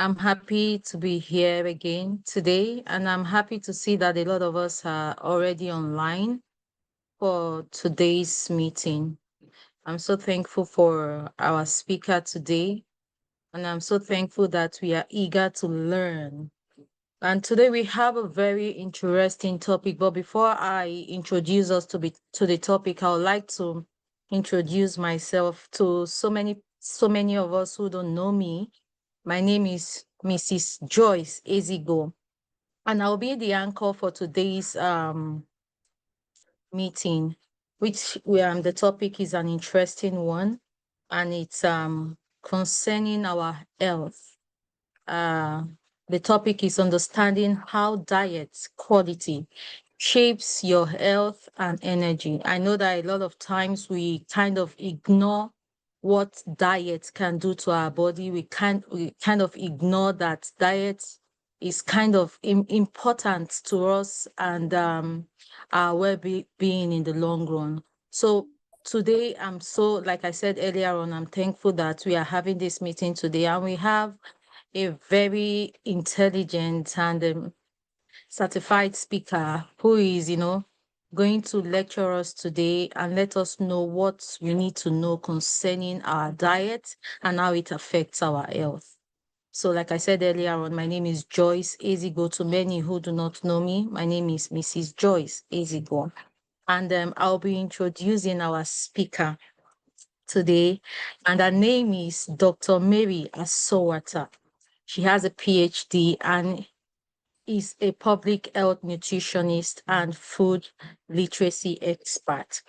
I'm happy to be here again today, and I'm happy to see that a lot of us are already online for today's meeting. I'm so thankful for our speaker today, and I'm so thankful that we are eager to learn. And today we have a very interesting topic, but before I introduce us to the topic, I would like to introduce myself to so many of us who don't know me. My name is Mrs. Joyce Ezeigbo, and I'll be the anchor for today's meeting, which the topic is an interesting one, and it's concerning our health. Uh, the topic is understanding how diet quality shapes your health and energy. I know that a lot of times we kind of ignore what diet can do to our body. We kind of ignore that diet is kind of important to us and our well-being in the long run. So today, like I said earlier on, I'm thankful that we are having this meeting today, and we have a very intelligent and certified speaker who is, going to lecture us today and let us know what we need to know concerning our diet and how it affects our health. So, like I said earlier on, my name is Joyce Ezeigbo. To many who do not know me, my name is Mrs. Joyce Ezeigbo. And I'll be introducing our speaker today, and her name is Dr. Mary Asowata. She has a PhD and is a public health nutritionist and food literacy expert.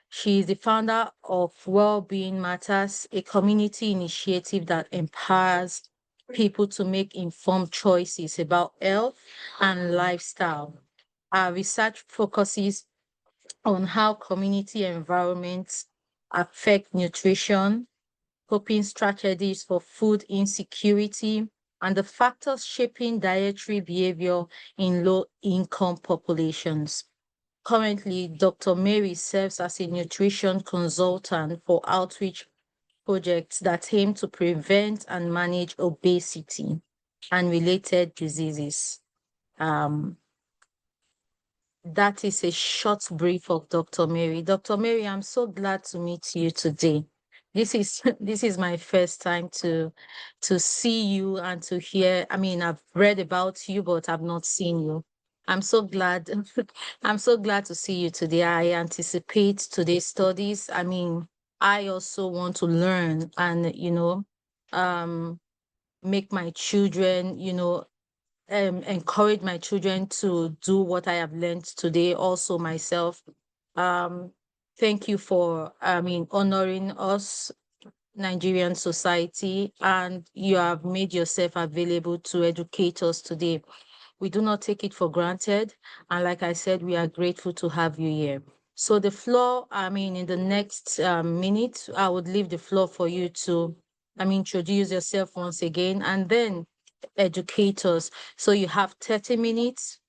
She is the founder of Wellbeing Matters, a community initiative that empowers people to make informed choices about health and lifestyle. Our research focuses on how community environments affect nutrition, coping strategies for food insecurity, and the factors shaping dietary behavior in low income populations. Currently, Dr. Mary serves as a nutrition consultant for outreach projects that aim to prevent and manage obesity and related diseases. Um, that is a short brief of Dr. Mary. Dr. Mary, I'm so glad to meet you today. This is this is my first time to see you and to hear. I mean, I've read about you, but I've not seen you. I'm so glad. I'm so glad to see you today. I anticipate today's studies. I mean, I also want to learn and um, make my children, encourage my children to do what I have learned today, also myself. Um, Thank you for, honoring us, Nigerian society, and you have made yourself available to educate us today. We do not take it for granted. And like I said, we are grateful to have you here. So the floor, in the next minute, I would leave the floor for you to, introduce yourself once again and then educate us. So you have 30 minutes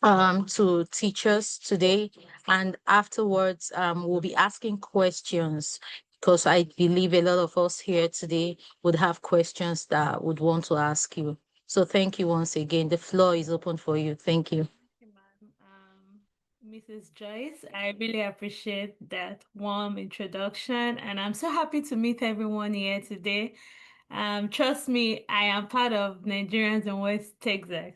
to teach us today. And afterwards, we'll be asking questions because I believe a lot of us here today would have questions that would want to ask you. So thank you once again. The floor is open for you. Thank you. Thank you, ma'am. Mrs. Joyce, I really appreciate that warm introduction, and I'm so happy to meet everyone here today. Trust me, I am part of Nigerians in West Texas.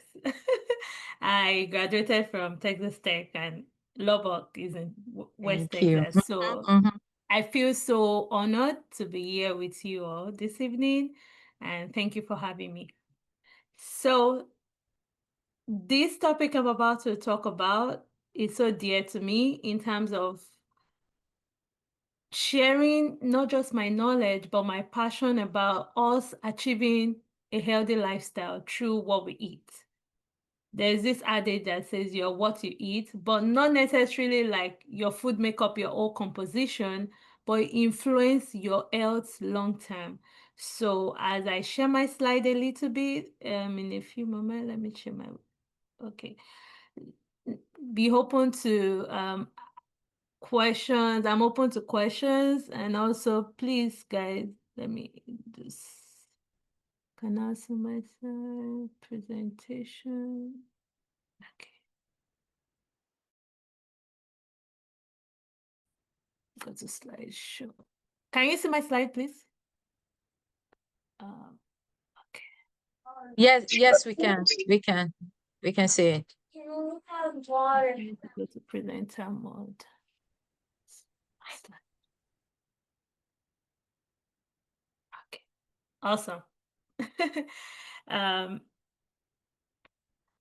I graduated from Texas Tech, and Lubbock is in West Thank you. Texas. So Mhm. I feel so honored to be here with you all this evening, and thank you for having me. So, this topic I'm about to talk about is so dear to me in terms of sharing not just my knowledge, but my passion about us achieving a healthy lifestyle through what we eat. There's this adage that says you're what you eat, but not necessarily like your food make up your whole composition, but it influence your health long term. So as I share my slide a little bit, in a few moments, let me share my okay. Be open to questions. I'm open to questions, and also please guys, let me do Can I see myself? Presentation. Okay. Go to slideshow. Can you see my slide, please? Okay. Yes, we can. We can see it. I need to go to presenter mode. Okay. Awesome.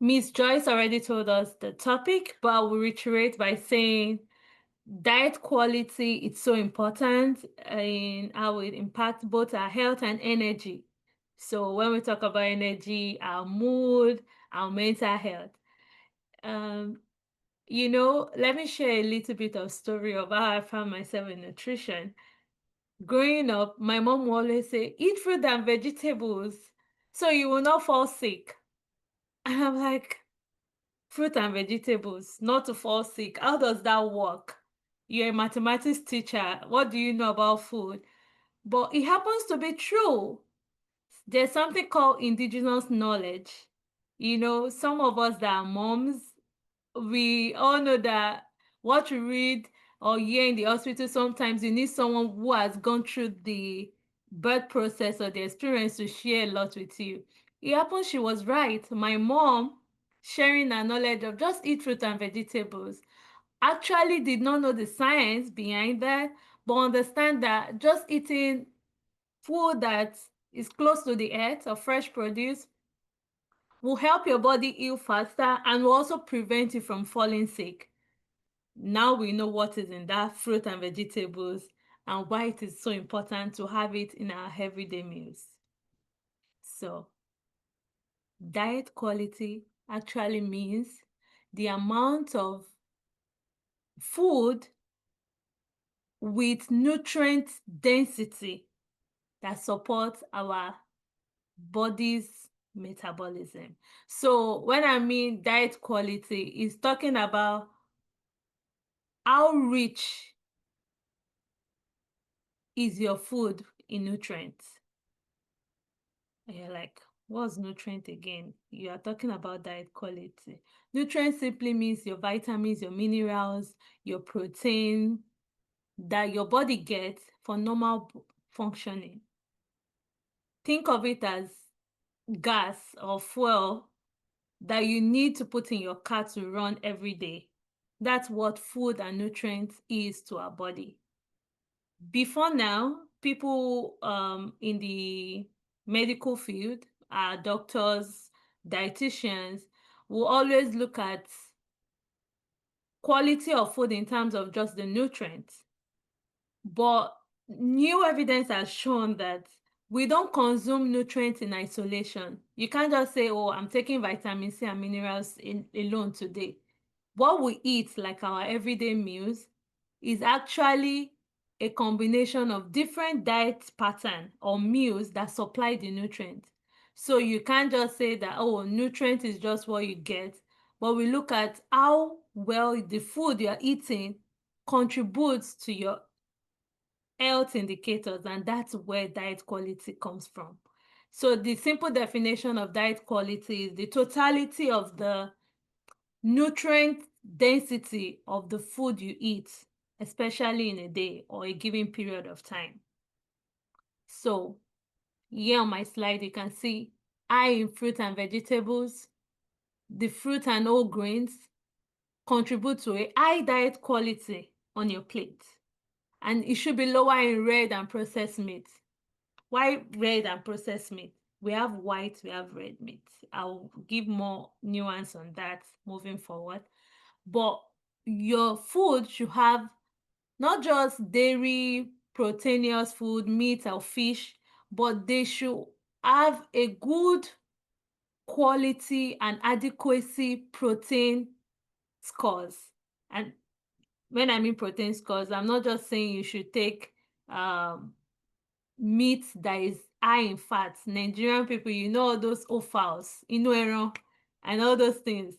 Miss Joyce already told us the topic, but I will reiterate by saying diet quality is so important in how it impacts both our health and energy. So when we talk about energy, our mood, our mental health. You know, let me share a little bit of story of how I found myself in nutrition. Growing up, my mom would always say, eat fruit and vegetables so you will not fall sick. And I'm like, fruit and vegetables, not to fall sick. How does that work? You're a mathematics teacher. What do you know about food? But it happens to be true. There's something called indigenous knowledge. You know, some of us that are moms, we all know that what you read or hear in the hospital, sometimes you need someone who has gone through the birth process or the experience to share a lot with you. It happens she was right. My mom, sharing her knowledge of just eat fruit and vegetables, actually did not know the science behind that, but understand that just eating food that is close to the earth or fresh produce will help your body heal faster and will also prevent you from falling sick. Now we know what is in that fruit and vegetables and why it is so important to have it in our everyday meals. So, diet quality actually means the amount of food with nutrient density that supports our body's metabolism. So when I mean diet quality, it's talking about how rich is your food in nutrients. And you're like, what's nutrient again? You are talking about diet quality. Nutrient simply means your vitamins, your minerals, your protein that your body gets for normal functioning. Think of it as gas or fuel that you need to put in your car to run every day. That's what food and nutrients is to our body. Before now, people in the medical field, doctors, dietitians, will always look at quality of food in terms of just the nutrients. But new evidence has shown that we don't consume nutrients in isolation. You can't just say, oh, I'm taking vitamin C and minerals alone today. What we eat, like our everyday meals, is actually a combination of different diet pattern or meals that supply the nutrients. So you can't just say that, oh, nutrient is just what you get, but we look at how well the food you're eating contributes to your health indicators, and that's where diet quality comes from. So the simple definition of diet quality is the totality of the nutrient density of the food you eat, especially in a day or a given period of time. So here on my slide, you can see high in fruit and vegetables. The fruit and whole grains contribute to a high diet quality on your plate. And it should be lower in red and processed meat. Why red and processed meat? We have white, we have red meat. I'll give more nuance on that moving forward. But your food should have not just dairy, proteinous food, meat or fish, but they should have a good quality and adequacy protein scores. And when I mean protein scores, I'm not just saying you should take meat that is high in fat. Nigerian people, you know, all those offals, inu and all those things.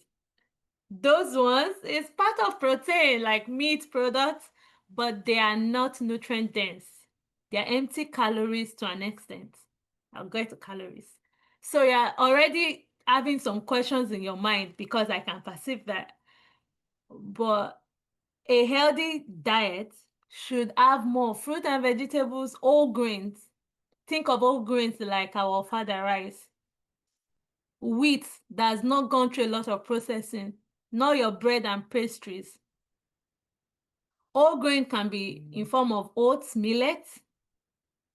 Those ones is part of protein, like meat products, but they are not nutrient dense. They are empty calories to an extent. I'll go to calories. So you're already having some questions in your mind because I can perceive that. But a healthy diet should have more fruit and vegetables, whole grains. Think of whole grains like our fada rice. Wheat that's not gone through a lot of processing, not your bread and pastries. Whole grain can be in form of oats, millet,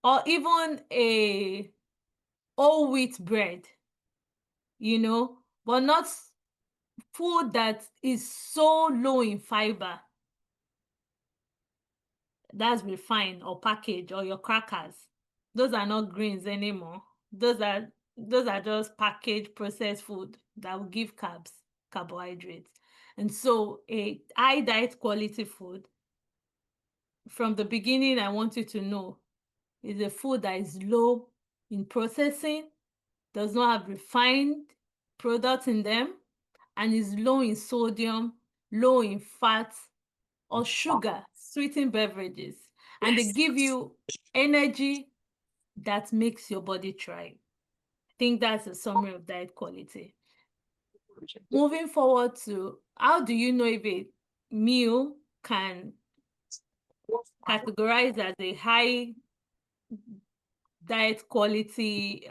or even a whole wheat bread, but not food that is so low in fiber. That's refined or packaged, or your crackers. Those are not grains anymore. Those are just packaged processed food that will give carbohydrates. And so a high diet quality food, from the beginning, I want you to know, is a food that is low in processing, does not have refined products in them, and is low in sodium, low in fat, or sugar, sweetened beverages. And they give you energy that makes your body thrive. I think that's a summary of diet quality. Moving forward to, how do you know if a meal can categorize as a high diet quality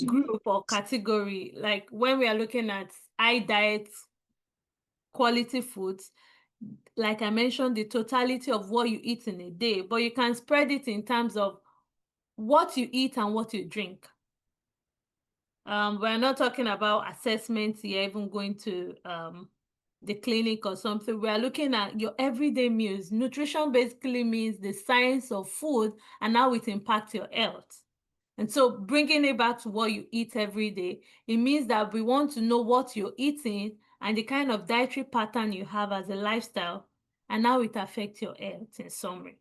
group or category? Like when we are looking at high diet quality foods, like I mentioned, the totality of what you eat in a day, but you can spread it in terms of what you eat and what you drink. We're not talking about assessments here, even going to the clinic or something. We're looking at your everyday meals. Nutrition basically means the science of food and how it impacts your health. And so bringing it back to what you eat every day, it means that we want to know what you're eating and the kind of dietary pattern you have as a lifestyle and how it affects your health in summary.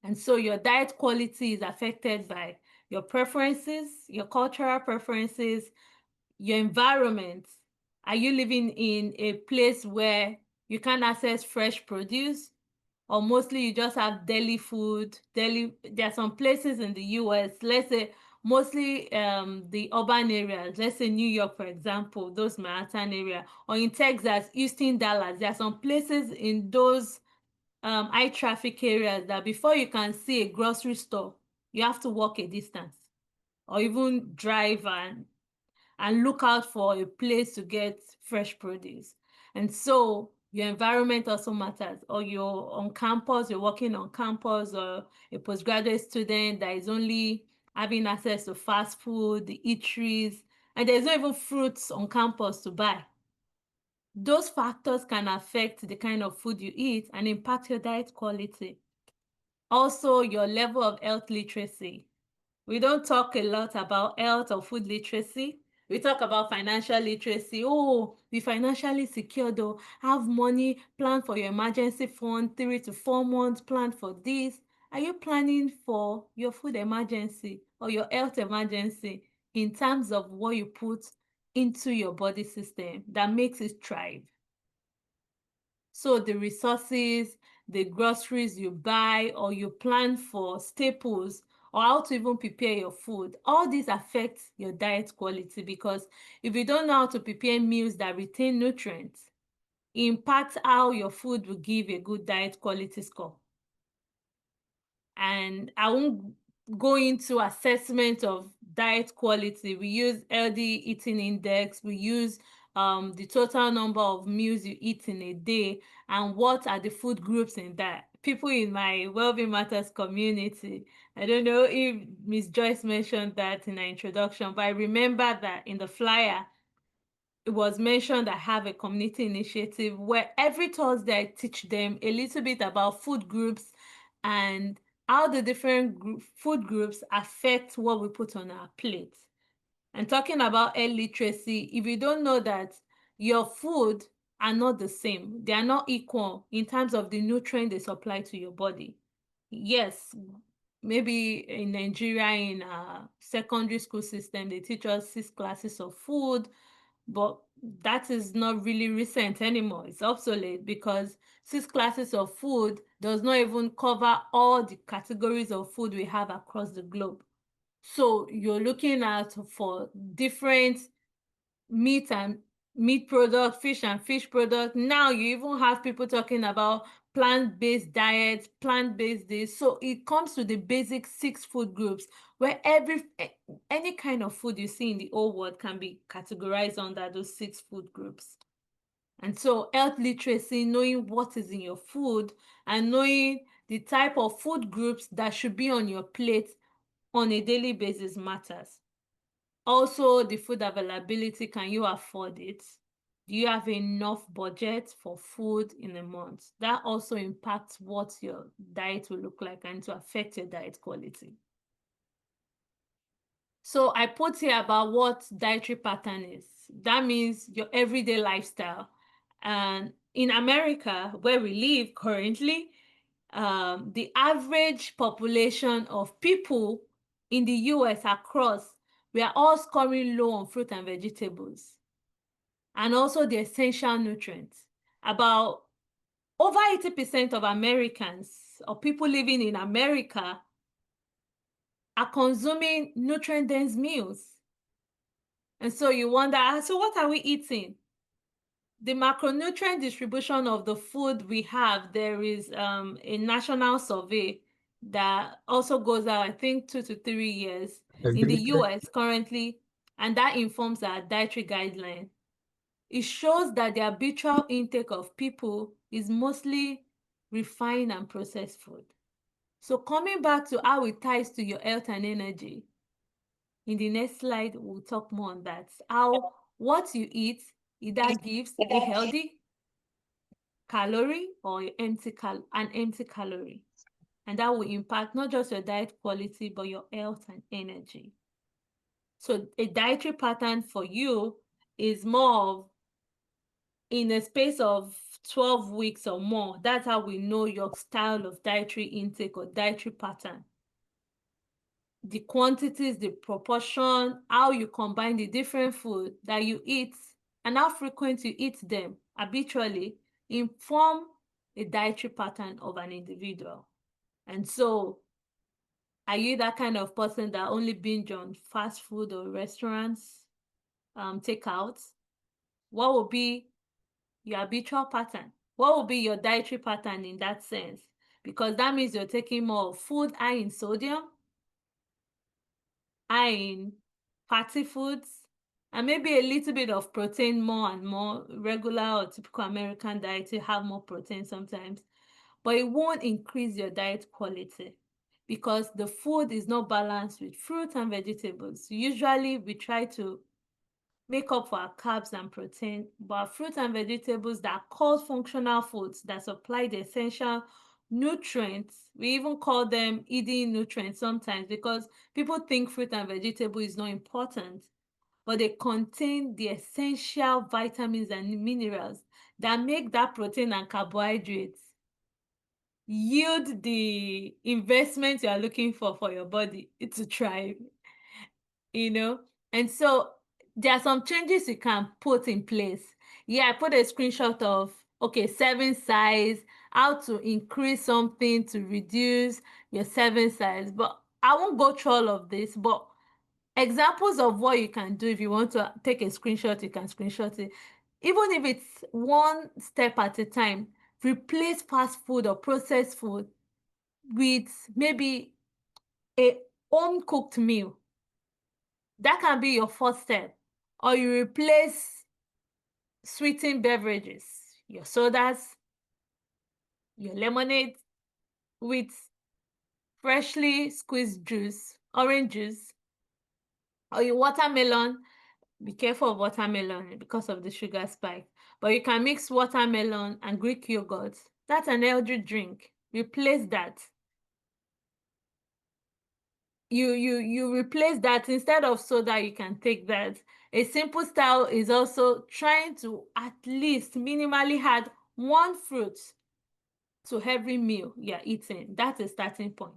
And so your diet quality is affected by your preferences, your cultural preferences, your environment. Are you living in a place where you can access fresh produce? Or mostly you just have deli food? There are some places in the US, let's say mostly the urban areas, let's say New York, for example, those Manhattan area, or in Texas, Houston, Dallas. There are some places in those high traffic areas that before you can see a grocery store, you have to walk a distance or even drive and look out for a place to get fresh produce. And so your environment also matters. Or you're on campus, you're working on campus, or a postgraduate student that is only having access to fast food, the eateries, and there's not even fruits on campus to buy. Those factors can affect the kind of food you eat and impact your diet quality. Also, your level of health literacy. We don't talk a lot about health or food literacy. We talk about financial literacy. Oh, be financially secure though. Have money, plan for your emergency fund, 3 to 4 months, plan for this. Are you planning for your food emergency or your health emergency in terms of what you put into your body system that makes it thrive? So the resources, the groceries you buy, or you plan for staples, or how to even prepare your food, all these affect your diet quality, because if you don't know how to prepare meals that retain nutrients, it impacts how your food will give a good diet quality score. And I won't go into assessment of diet quality. We use healthy eating index. We use the total number of meals you eat in a day and what are the food groups in that. People in my Wellbeing Matters community, I don't know if Miss Joyce mentioned that in her introduction, but I remember that in the flyer, it was mentioned I have a community initiative where every Thursday I teach them a little bit about food groups and how the different food groups affect what we put on our plate. And talking about health literacy, if you don't know that your food are not the same, they are not equal in terms of the nutrient they supply to your body. Yes, maybe in Nigeria, in a secondary school system, they teach us 6 classes of food, but that is not really recent anymore. It's obsolete because 6 classes of food does not even cover all the categories of food we have across the globe. So you're looking at for different meat and meat product, fish and fish product. Now you even have people talking about plant-based diets, plant-based this. So it comes to the basic 6 food groups where any kind of food you see in the whole world can be categorized under those 6 food groups. And so health literacy, knowing what is in your food and knowing the type of food groups that should be on your plate on a daily basis matters. Also, the food availability, can you afford it? Do you have enough budget for food in a month? That also impacts what your diet will look like and to affect your diet quality. So I put here about what dietary pattern is. That means your everyday lifestyle. And in America, where we live currently, the average population of people in the US across, we are all scoring low on fruit and vegetables and also the essential nutrients. About over 80% of Americans or people living in America are consuming nutrient-dense meals. And so you wonder, so what are we eating? The macronutrient distribution of the food we have, there is a national survey that also goes out, I think, 2 to 3 years in the US currently, and that informs our dietary guideline. It shows that the habitual intake of people is mostly refined and processed food. So coming back to how it ties to your health and energy, in the next slide, we'll talk more on that. How what you eat either gives a healthy calorie or an empty calorie. And that will impact not just your diet quality, but your health and energy. So a dietary pattern for you is more of in a space of 12 weeks or more. That's how we know your style of dietary intake or dietary pattern. The quantities, the proportion, how you combine the different food that you eat, and how frequent you eat them habitually inform a dietary pattern of an individual. And so, are you that kind of person that only binge on fast food or restaurants, takeouts? What will be your habitual pattern? What will be your dietary pattern in that sense? Because that means you're taking more food high in sodium, high in fatty foods, and maybe a little bit of protein more and more. Regular or typical American diet, you have more protein sometimes, but it won't increase your diet quality because the food is not balanced with fruit and vegetables. Usually we try to make up for our carbs and protein, but fruit and vegetables that are called functional foods that supply the essential nutrients, we even call them eating nutrients sometimes because people think fruit and vegetable is not important, but they contain the essential vitamins and minerals that make that protein and carbohydrates yield the investment you are looking for your body to thrive, you know? And so there are some changes you can put in place. Yeah, I put a screenshot of, okay, serving size, how to increase something to reduce your serving size, but I won't go through all of this, but examples of what you can do if you want to take a screenshot, you can screenshot it. Even if it's one step at a time, replace fast food or processed food with maybe a home cooked meal. That can be your first step. Or you replace sweetened beverages, your sodas, your lemonade, with freshly squeezed juice, orange juice, or your watermelon. Be careful of watermelon because of the sugar spike. But you can mix watermelon and Greek yogurt. That's an healthy drink. Replace that. You replace that. Instead of soda, you can take that. A simple style is also trying to at least minimally add one fruit to every meal you're eating. That's a starting point.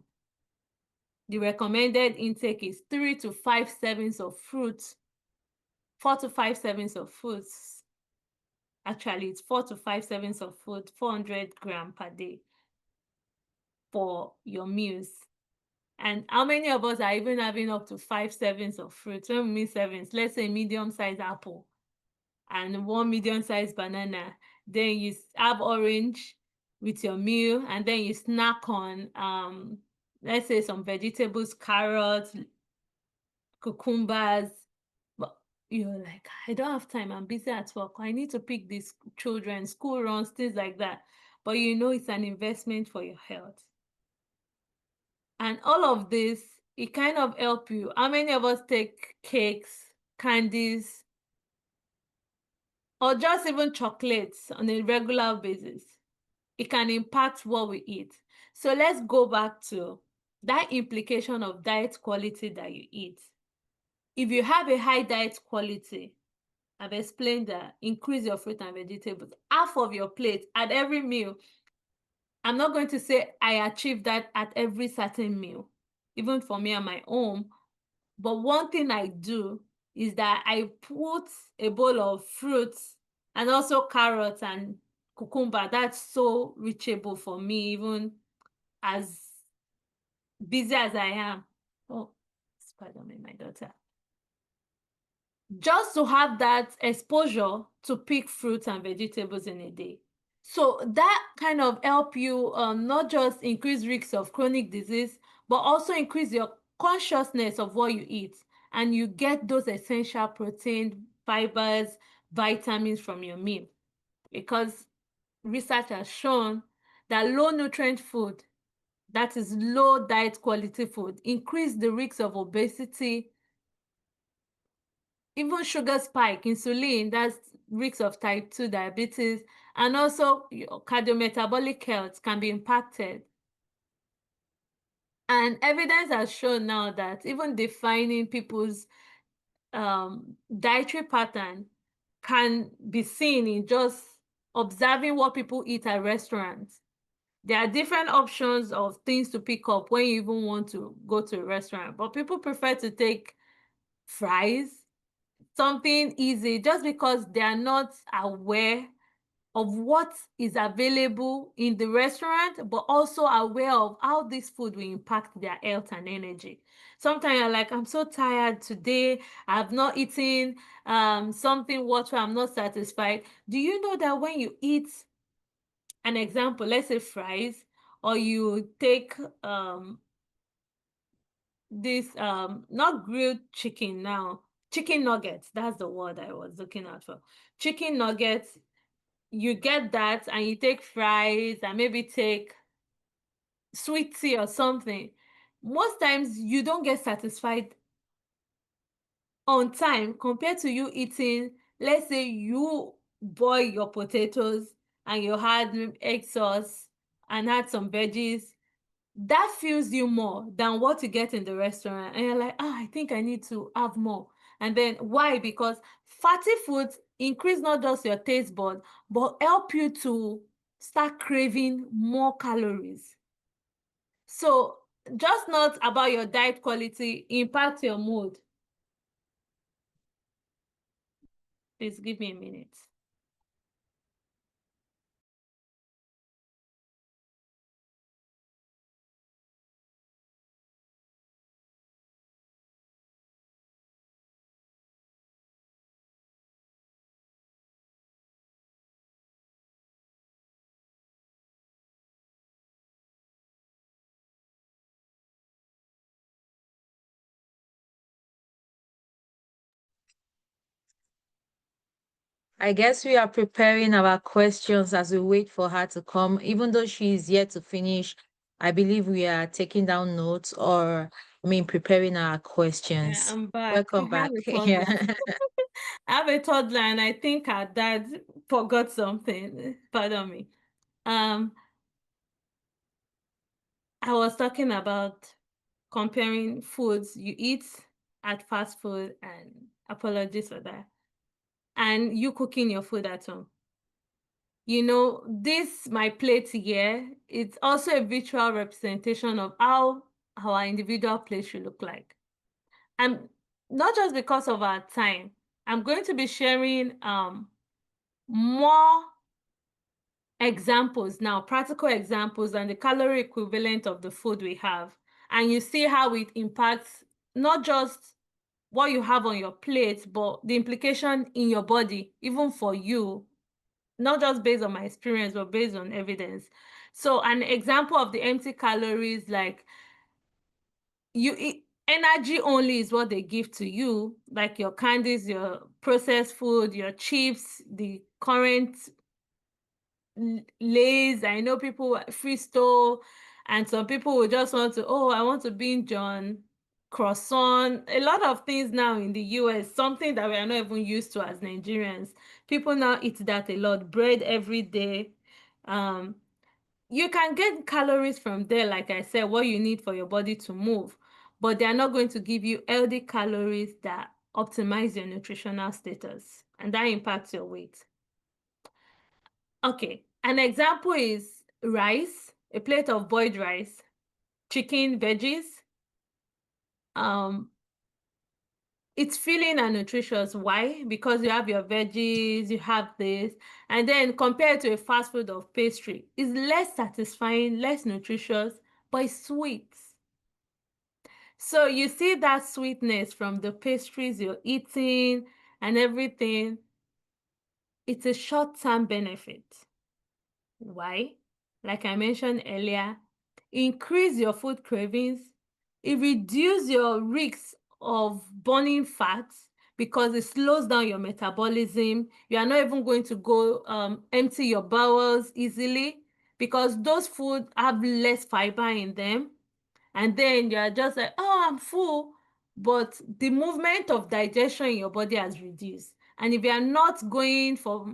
The recommended intake is 3 to 5 servings of fruit, 4 to 5 servings of fruits. Actually, it's 4 to 5 servings of food, 400 grams per day for your meals. And how many of us are even having up to 5 servings of fruit? When we mean servings, let's say medium-sized apple and 1 medium-sized banana. Then you have orange with your meal, and then you snack on let's say some vegetables, carrots, cucumbers. But you're like, I don't have time, I'm busy at work, I need to pick these children, school runs, things like that. But you know it's an investment for your health. And all of this, it kind of help you. How many of us take cakes, candies, or just even chocolates on a regular basis? It can impact what we eat. So let's go back to that implication of diet quality that you eat. If you have a high diet quality, I've explained that, increase your fruit and vegetables, half of your plate at every meal. I'm not going to say I achieve that at every certain meal, even for me and my home. But one thing I do is that I put a bowl of fruits and also carrots and cucumber. That's so reachable for me, even as busy as I am. Oh, pardon me, my daughter. Just to have that exposure to pick fruits and vegetables in a day. So that kind of help you not just increase risks of chronic disease, but also increase your consciousness of what you eat. And you get those essential protein, fibers, vitamins from your meal. Because research has shown that low nutrient food, that is low diet quality food, increase the risks of obesity, even sugar spike, insulin, that's risks of type 2 diabetes, and also your cardiometabolic health can be impacted. And evidence has shown now that even defining people's dietary pattern can be seen in just observing what people eat at restaurants. There are different options of things to pick up when you even want to go to a restaurant, but people prefer to take fries, something easy, just because they are not aware of what is available in the restaurant, but also aware of how this food will impact their health and energy. Sometimes you're like, I'm so tired today, I've not eaten something water, I'm not satisfied. Do you know that when you eat, an example, let's say fries, or you take this not grilled chicken now, chicken nuggets, that's the word I was looking out for, chicken nuggets, you get that and you take fries and maybe take sweet tea or something, most times you don't get satisfied on time compared to you eating, let's say you boil your potatoes and you had egg sauce and had some veggies. That fills you more than what you get in the restaurant. And you're like, I think I need to have more. And then why? Because fatty foods increase not just your taste bud, but help you to start craving more calories. So just not about your diet quality, impact your mood. Please give me a minute. I guess we are preparing our questions as we wait for her to come. Even though she is yet to finish, I believe we are taking down notes, or I mean preparing our Yeah, questions. I'm back. I Welcome have back. a Yeah. toddler. I have a toddler, and I think her dad forgot something. Pardon me. Um, I was talking about comparing foods you eat at fast food, and apologies for that, and you cooking your food at home. You know, this my plate here, it's also a visual representation of how our individual plate should look like. And not just because of our time, I'm going to be sharing more examples now, practical examples, and the calorie equivalent of the food we have. and you see how it impacts not just what you have on your plate, but the implication in your body, even for you, not just based on my experience, but based on evidence. So an example of the empty calories, like you eat, energy only is what they give to you, like your candies, your processed food, your chips, the current Lays. I know people free store, and some people will just want to, oh, I want to binge on croissant. A lot of things now in the US, something that we are not even used to as Nigerians. People now eat that a lot. Bread every day. You can get calories from there, like I said, what you need for your body to move, but they are not going to give you healthy calories that optimize your nutritional status, and that impacts your weight. Okay, an example is rice, a plate of boiled rice, chicken, veggies. It's filling and nutritious. Why? Because you have your veggies, you have this, and then compared to a fast food of pastry, it's less satisfying, less nutritious, but it's sweet. So you see that sweetness from the pastries you're eating and everything. It's a short-term benefit. Why? Like I mentioned earlier, increase your food cravings. It reduces your risks of burning fats because it slows down your metabolism. You are not even going to go empty your bowels easily because those foods have less fiber in them. And then you are just like, oh, I'm full. But the movement of digestion in your body has reduced. And if you are not going for,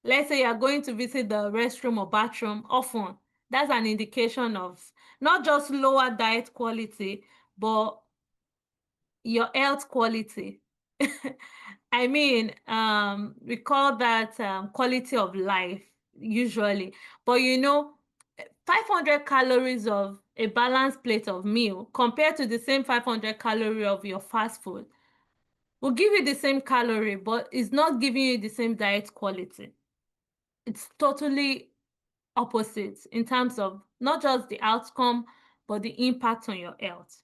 let's say you are going to visit the restroom or bathroom often, that's an indication of not just lower diet quality, but your health quality. I mean, we call that quality of life usually. But 500 calories of a balanced plate of meal compared to the same 500 calorie of your fast food will give you the same calorie, but it's not giving you the same diet quality. It's totally opposite in terms of not just the outcome, but the impact on your health.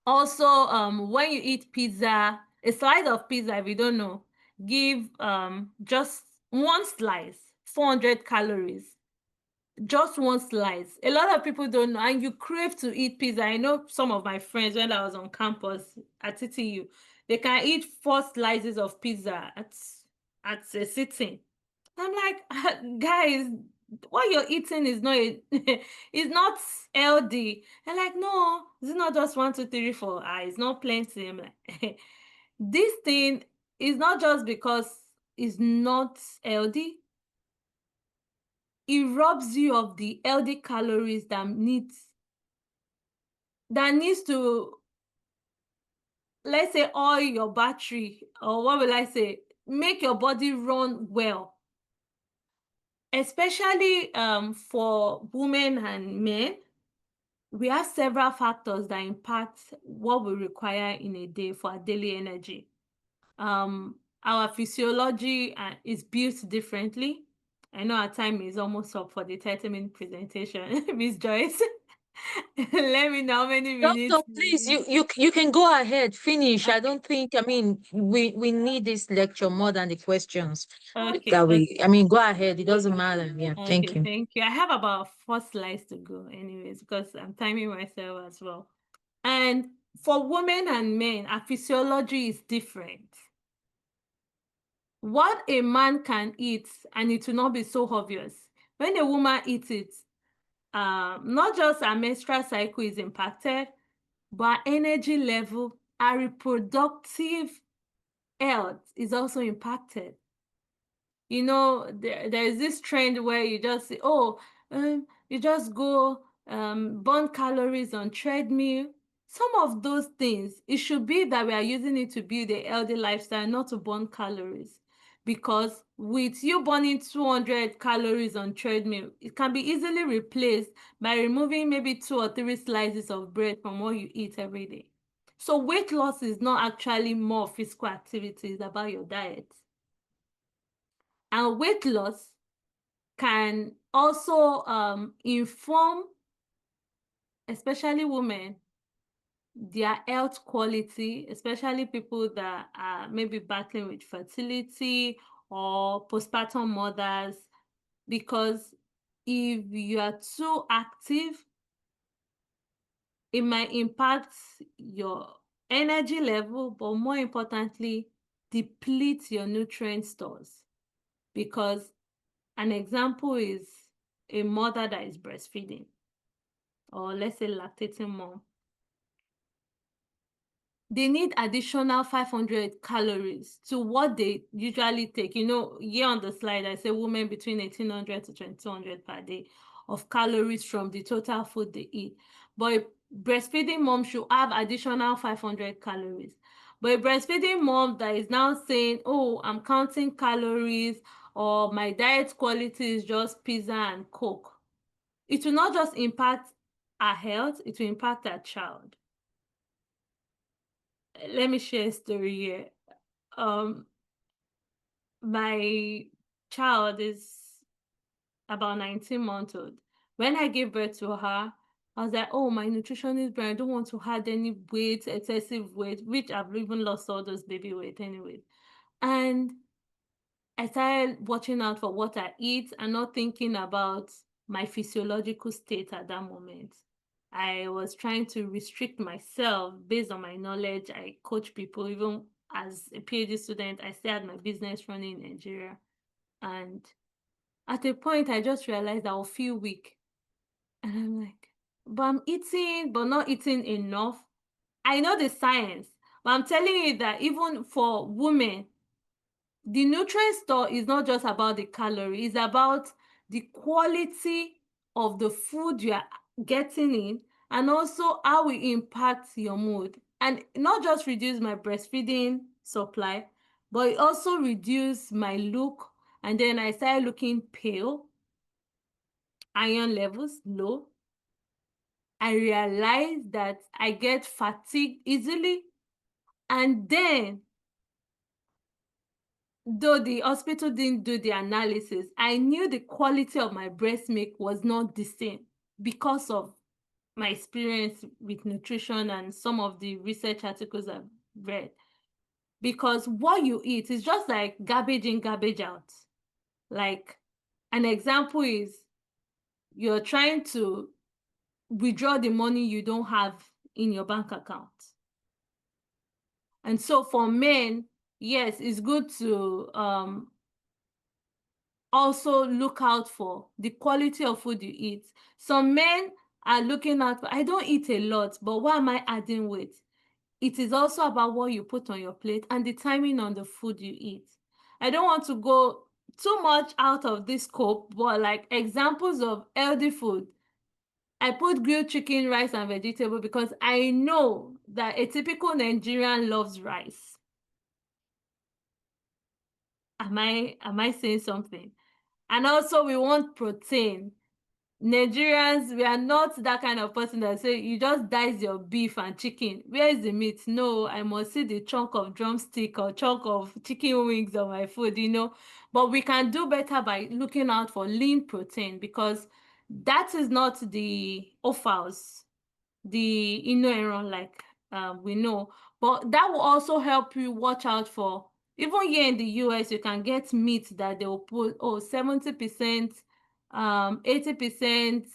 Also, when you eat pizza, a slice of pizza, if you don't know, give just one slice, 400 calories. Just one slice. A lot of people don't know, and you crave to eat pizza. I know some of my friends when I was on campus at TTU, they can eat 4 slices of pizza at a sitting. I'm like, guys, what you're eating is not is not healthy. And like, no, it's not just 1, 2, 3, 4. It's not plenty. I'm like, this thing is not just because it's not healthy. It robs you of the healthy calories that needs to, let's say, oil your battery, or what will I say, make your body run well. Especially for women and men, we have several factors that impact what we require in a day for our daily energy. Our physiology is built differently. I know our time is almost up for the 30-minute presentation. Miss Joyce, let me know how many minutes. Doctor, please, you can go ahead, finish. I don't think, we need this lecture more than the questions Okay, that okay, I mean, go ahead. It doesn't matter. Yeah, thank okay, you. thank you. I have about 4 slides to go anyways, because I'm timing myself as well. And for women and men, our physiology is different. What a man can eat, and it will not be so obvious. When a woman eats it, not just our menstrual cycle is impacted, but our energy level, our reproductive health is also impacted. There's this trend where you just say, oh, you just go burn calories on treadmill. Some of those things, it should be that we are using it to build a healthy lifestyle, not to burn calories. Because with you burning 200 calories on treadmill, it can be easily replaced by removing maybe 2 or 3 slices of bread from what you eat every day. So weight loss is not actually more physical activity, it's about your diet. And weight loss can also inform especially women, their health quality, especially people that are maybe battling with fertility or postpartum mothers, because if you are too active, it might impact your energy level, but more importantly, deplete your nutrient stores. Because an example is a mother that is breastfeeding, or let's say lactating mom. They need additional 500 calories to what they usually take. Here on the slide, I say women between 1,800 to 2,200 per day of calories from the total food they eat. But a breastfeeding mom should have additional 500 calories. But a breastfeeding mom that is now saying, oh, I'm counting calories, or my diet quality is just pizza and Coke, it will not just impact her health, it will impact her child. Let me share a story here. My child is about 19 months old. When I gave birth to her, I was like, oh, my nutritionist brain, I don't want to add any weight, excessive weight, which I've even lost all those baby weight anyway. And I started watching out for what I eat and not thinking about my physiological state at that moment. I was trying to restrict myself based on my knowledge. I coach people. Even as a PhD student, I still had my business running in Nigeria. And at a point, I just realized I will feel weak. And I'm like, but I'm eating, but not eating enough. I know the science, but I'm telling you that even for women, the nutrient store is not just about the calorie, it's about the quality of the food you are getting in, and also how it impacts your mood. And not just reduce my breastfeeding supply, but it also reduced my look. And then I started looking pale, iron levels low. I realized that I get fatigued easily. And then, though the hospital didn't do the analysis, I knew the quality of my breast milk was not the same because of my experience with nutrition and some of the research articles I've read. Because what you eat is just like garbage in, garbage out. Like, an example is you're trying to withdraw the money you don't have in your bank account. And so for men, yes, it's good to also look out for the quality of food you eat. Some men are looking at, I don't eat a lot, but why am I adding weight? It is also about what you put on your plate and the timing on the food you eat. I don't want to go too much out of this scope, but like examples of healthy food, I put grilled chicken, rice, and vegetable because I know that a typical Nigerian loves rice. Am I saying something? And also we want protein. Nigerians, we are not that kind of person that say you just dice your beef and chicken. Where is the meat? No, I must see the chunk of drumstick or chunk of chicken wings on my food, But we can do better by looking out for lean protein, because that is not the offals, the Inu like we know. But that will also help you watch out for, even here in the US, you can get meat that they will put, 70%, 80%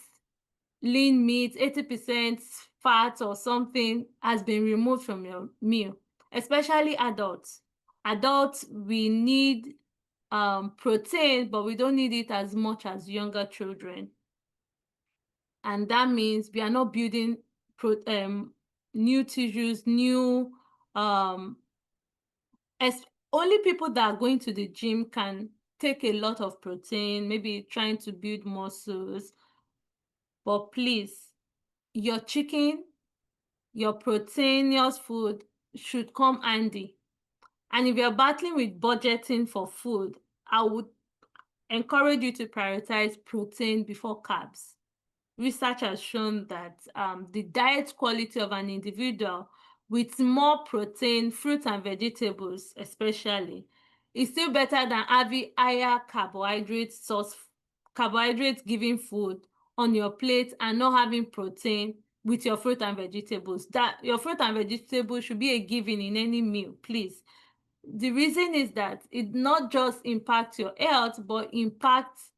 lean meat, 80% fat or something has been removed from your meal, especially adults. Adults, we need protein, but we don't need it as much as younger children. And that means we are not building new tissues, only people that are going to the gym can take a lot of protein, maybe trying to build muscles. But please, your chicken, your proteinous food should come handy. And if you're battling with budgeting for food, I would encourage you to prioritize protein before carbs. Research has shown that the diet quality of an individual with more protein, fruits and vegetables especially, is still better than having higher carbohydrate giving food on your plate and not having protein with your fruit and vegetables. That your fruit and vegetables should be a given in any meal, please. The reason is that it not just impacts your health, but impacts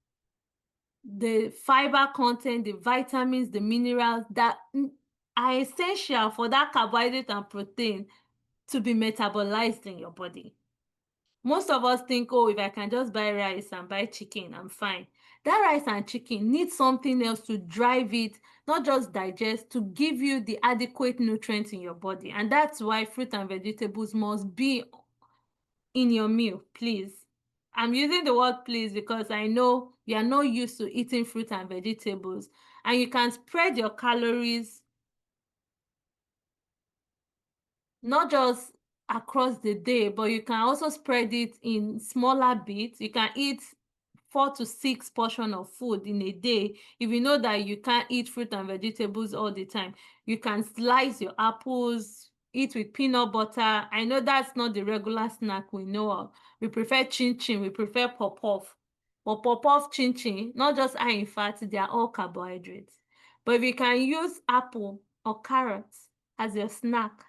the fiber content, the vitamins, the minerals that are essential for that carbohydrate and protein to be metabolized in your body. Most of us think, oh, if I can just buy rice and buy chicken, I'm fine. That rice and chicken needs something else to drive it, not just digest, to give you the adequate nutrients in your body. And that's why fruit and vegetables must be in your meal, please. I'm using the word please because I know you are not used to eating fruit and vegetables, and you can spread your calories not just across the day, but you can also spread it in smaller bits. You can eat 4 to 6 portions of food in a day. If you know that you can't eat fruit and vegetables all the time, you can slice your apples, eat with peanut butter. I know that's not the regular snack we know of. We prefer chin-chin, we prefer pop-off. But pop-off, chin-chin, not just high in fat, they are all carbohydrates. But if you can use apple or carrots as your snack,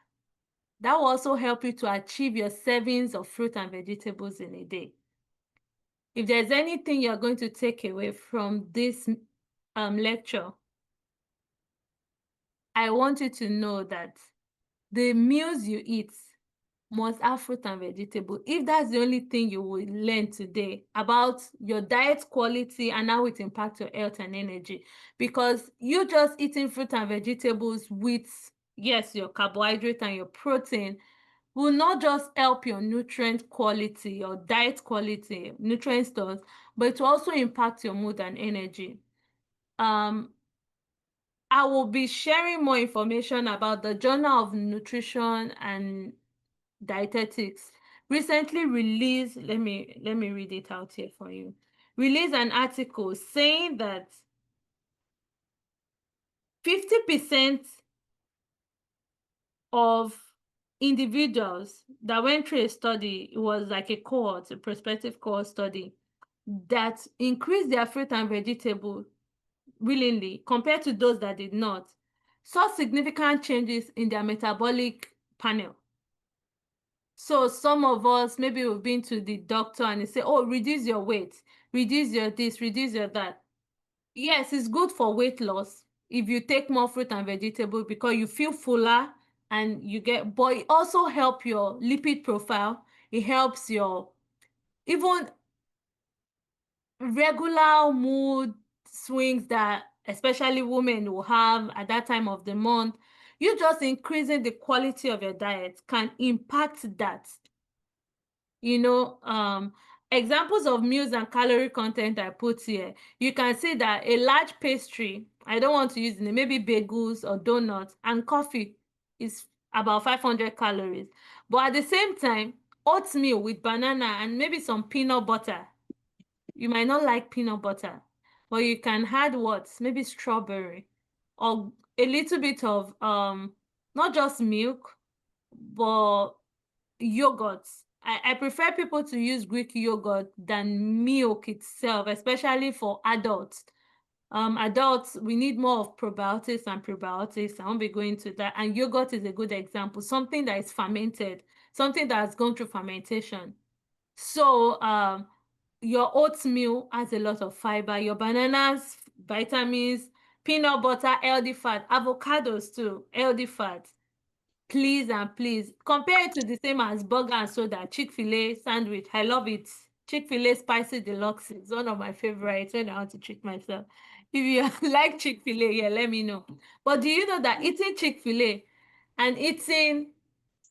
that will also help you to achieve your servings of fruit and vegetables in a day. If there's anything you're going to take away from this lecture, I want you to know that the meals you eat must have fruit and vegetable. If that's the only thing you will learn today about your diet quality and how it impacts your health and energy, because you just eating fruit and vegetables with, yes, your carbohydrate and your protein will not just help your nutrient quality, your diet quality, nutrient stores, but it will also impact your mood and energy. I will be sharing more information about the Journal of Nutrition and Dietetics recently released, let me read it out here for you, released an article saying that 50% of individuals that went through a study, it was like a cohort, a prospective cohort study, that increased their fruit and vegetable willingly compared to those that did not, saw significant changes in their metabolic panel. So some of us, maybe we've been to the doctor and they say, oh, reduce your weight, reduce your this, reduce your that. Yes, it's good for weight loss if you take more fruit and vegetable because you feel fuller and you get, but it also helps your lipid profile. It helps your even regular mood swings that especially women will have at that time of the month. You just increasing the quality of your diet can impact that. Examples of meals and calorie content I put here, you can see that a large pastry, I don't want to use the name, maybe bagels or donuts, and coffee is about 500 calories. But at the same time, oatmeal with banana and maybe some peanut butter. You might not like peanut butter, but you can add what? Maybe strawberry or a little bit of not just milk, but yogurt. I prefer people to use Greek yogurt than milk itself, especially for adults. Adults, we need more of probiotics and prebiotics. I won't be going to that. And yogurt is a good example, something that is fermented, something that has gone through fermentation. So your oatmeal has a lot of fiber, your bananas, vitamins, peanut butter, healthy fat, avocados too, healthy fat. Please and please compare it to the same as burger and soda, Chick-fil-A sandwich. I love it. Chick-fil-A spicy deluxe is one of my favorites when I want to treat myself. If you like Chick-fil-A, yeah, let me know. But do you know that eating Chick-fil-A and eating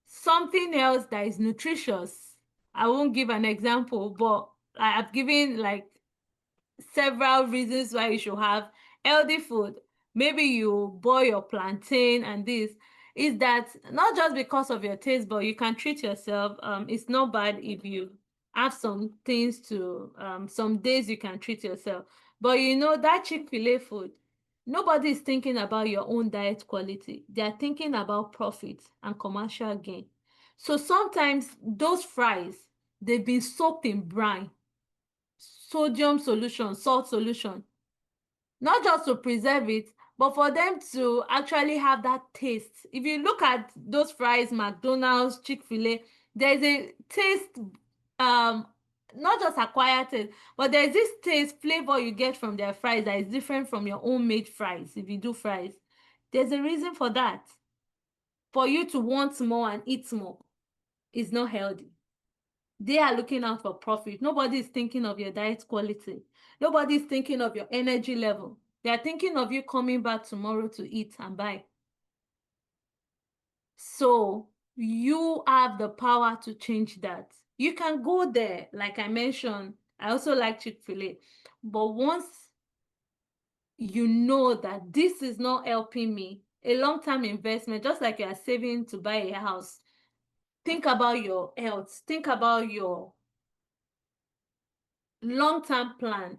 something else that is nutritious, I won't give an example, but I have given like several reasons why you should have healthy food. Maybe you boil your plantain and this is that not just because of your taste, but you can treat yourself. It's not bad if you have some things to some days you can treat yourself. But that Chick-fil-A food, nobody is thinking about your own diet quality. They are thinking about profit and commercial gain. So sometimes those fries, they've been soaked in brine, sodium solution, salt solution, not just to preserve it, But for them to actually have that taste, if you look at those fries, McDonald's, Chick-fil-A, there's a taste, not just acquired taste, but there's this taste flavor you get from their fries that is different from your own made fries. If you do fries, there's a reason for that. For you to want more and eat more is not healthy. They are looking out for profit. Nobody is thinking of your diet quality. Nobody is thinking of your energy level. They are thinking of you coming back tomorrow to eat and buy. So you have the power to change that. You can go there, like I mentioned. I also like Chick-fil-A. But once you know that this is not helping me, a long-term investment, just like you are saving to buy a house, think about your health. Think about your long-term plan.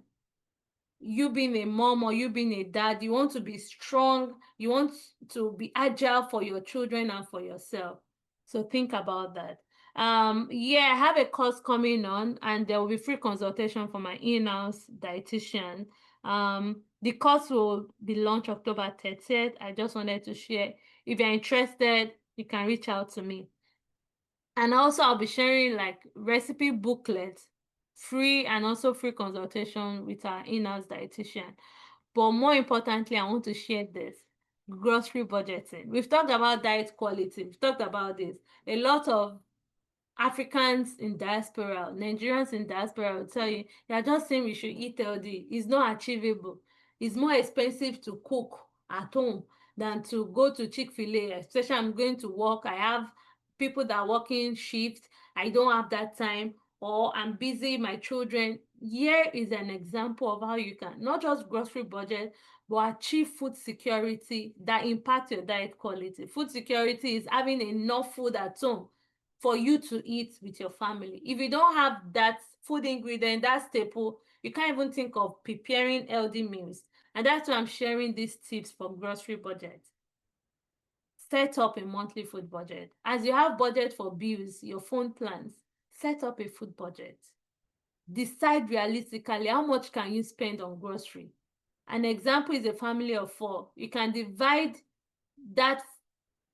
You being a mom or you being a dad, you want to be strong, you want to be agile for your children and for yourself. So think about that. Yeah, I have a course coming on, and there will be free consultation for my in-house dietitian. The course will be launched October 30th. I just wanted to share. If you're interested, you can reach out to me. And also I'll be sharing like recipe booklets, free, and also free consultation with our in-house dietitian. But more importantly, I want to share this: grocery budgeting. We've talked about diet quality. We've talked about this. A lot of Africans in diaspora, Nigerians in diaspora will tell you, you're just saying we should eat healthy. It's not achievable. It's more expensive to cook at home than to go to Chick-fil-A, especially I'm going to work. I have people that are working shifts. I don't have that time, or I'm busy, my children. Here is an example of how you can not just grocery budget, but achieve food security that impacts your diet quality. Food security is having enough food at home for you to eat with your family. If you don't have that food ingredient, that staple, you can't even think of preparing healthy meals. And that's why I'm sharing these tips for grocery budget. Set up a monthly food budget. As you have budget for bills, your phone plans, set up a food budget. Decide realistically how much can you spend on grocery. An example is a family of 4. You can divide that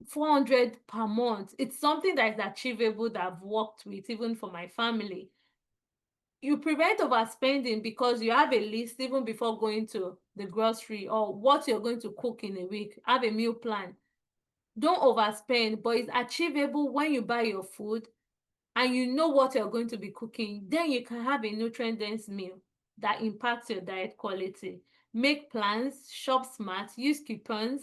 400 per month. It's something that is achievable, that I've worked with even for my family. You prevent overspending because you have a list even before going to the grocery, or what you're going to cook in a week. Have a meal plan. Don't overspend, but it's achievable when you buy your food and you know what you're going to be cooking. Then you can have a nutrient-dense meal that impacts your diet quality. Make plans, shop smart, use coupons.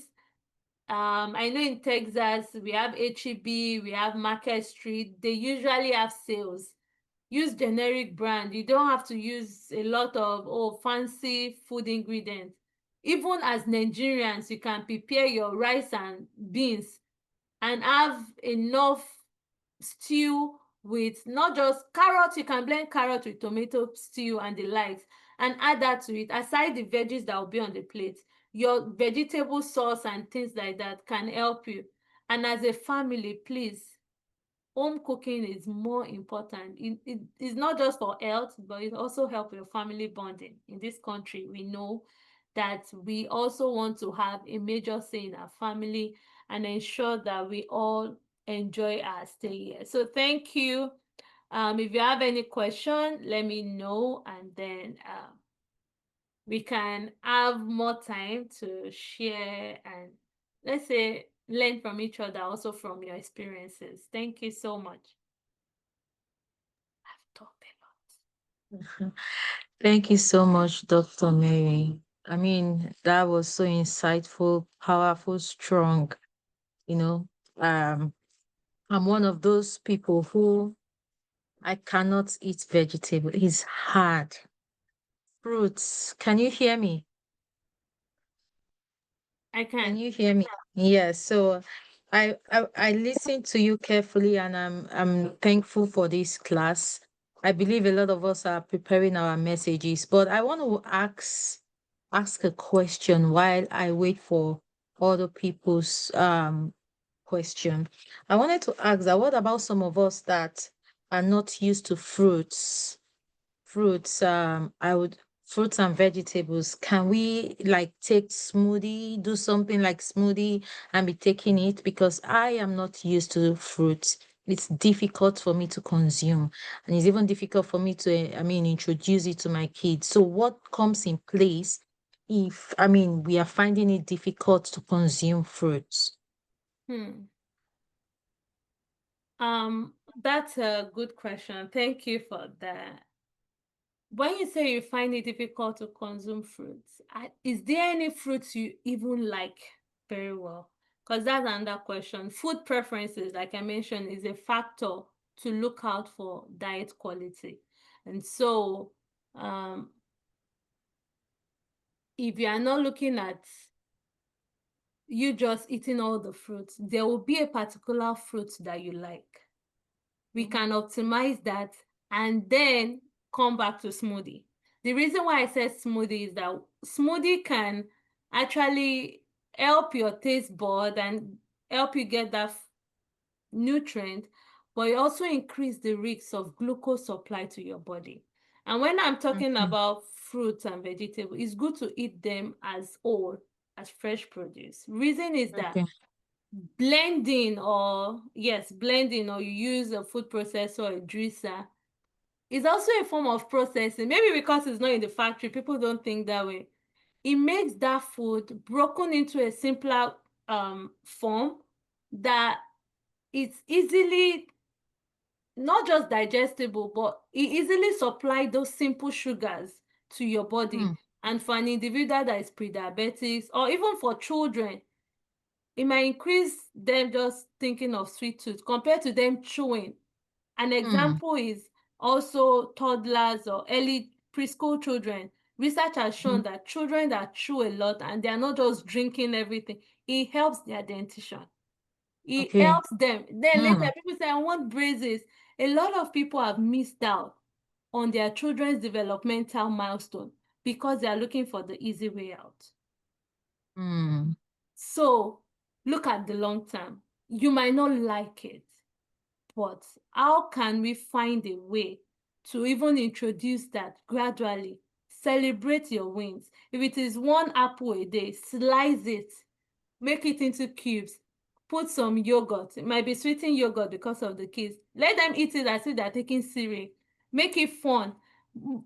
I know in Texas, we have HEB, we have Market Street. They usually have sales. Use generic brand. You don't have to use a lot of fancy food ingredients. Even as Nigerians, you can prepare your rice and beans and have enough stew with not just carrots. You can blend carrot with tomato stew and the likes, and add that to it. Aside the veggies that will be on the plate, your vegetable sauce and things like that can help you. And as a family, please, home cooking is more important. It's not just for health, but it also helps your family bonding. In this country, we know that we also want to have a major say in our family and ensure that we all enjoy our stay here. So thank you. If you have any question, let me know, and then we can have more time to share and, let's say, learn from each other, also from your experiences. Thank you so much. I've talked a lot. Thank you so much, Dr. Mary. I mean, that was so insightful, powerful, strong. You know, I'm one of those people who I cannot eat vegetable. It's hard. Fruits. Can you hear me? I Can can. you hear me? Yes. So I listened to you carefully, and I'm thankful for this class. I believe a lot of us are preparing our messages, but I want to ask a question while I wait for other people's question. I wanted to ask that what about some of us that are not used to fruits? Fruits, fruits and vegetables, can we like take smoothie, do something like smoothie and be taking it? Because I am not used to fruits. It's difficult for me to consume, and it's even difficult for me to, introduce it to my kids. So what comes in place if, we are finding it difficult to consume fruits? Hmm. That's a good question. Thank you for that. When you say you find it difficult to consume fruits, is there any fruits you even like very well? Because that's another question. Food preferences, like I mentioned, is a factor to look out for diet quality. And so, um, if you are not looking at you just eating all the fruits, there will be a particular fruit that you like. We can optimize that and then come back to smoothie. The reason why I said smoothie is that smoothie can actually help your taste bud and help you get that nutrient, but it also increase the risks of glucose supply to your body. And when I'm talking Okay. about fruits and vegetables, it's good to eat them as whole, as fresh produce. Reason is that Okay. blending or you use a food processor or a juicer is also a form of processing. Maybe because it's not in the factory, people don't think that way. It makes that food broken into a simpler form that it's easily not just digestible, but it easily supply those simple sugars to your body. Mm, And for an individual that is pre-diabetic, or even for children, it might increase them just thinking of sweet tooth compared to them chewing. An mm, example is also toddlers or early preschool children. Research has shown mhm. that children that chew a lot and they are not just drinking everything, it helps their dentition. It Okay. helps them. Then later Mm, people say, I want braces. A lot of people have missed out on their children's developmental milestone because they are looking for the easy way out. mm. So look at the long term. You might not like it, but how can we find a way to even introduce that gradually? Celebrate your wins. If it is one apple a day, slice it, make it into cubes, put some yogurt. It might be sweetened yogurt because of the kids. Let them eat it as if they're taking cereal. Make it fun.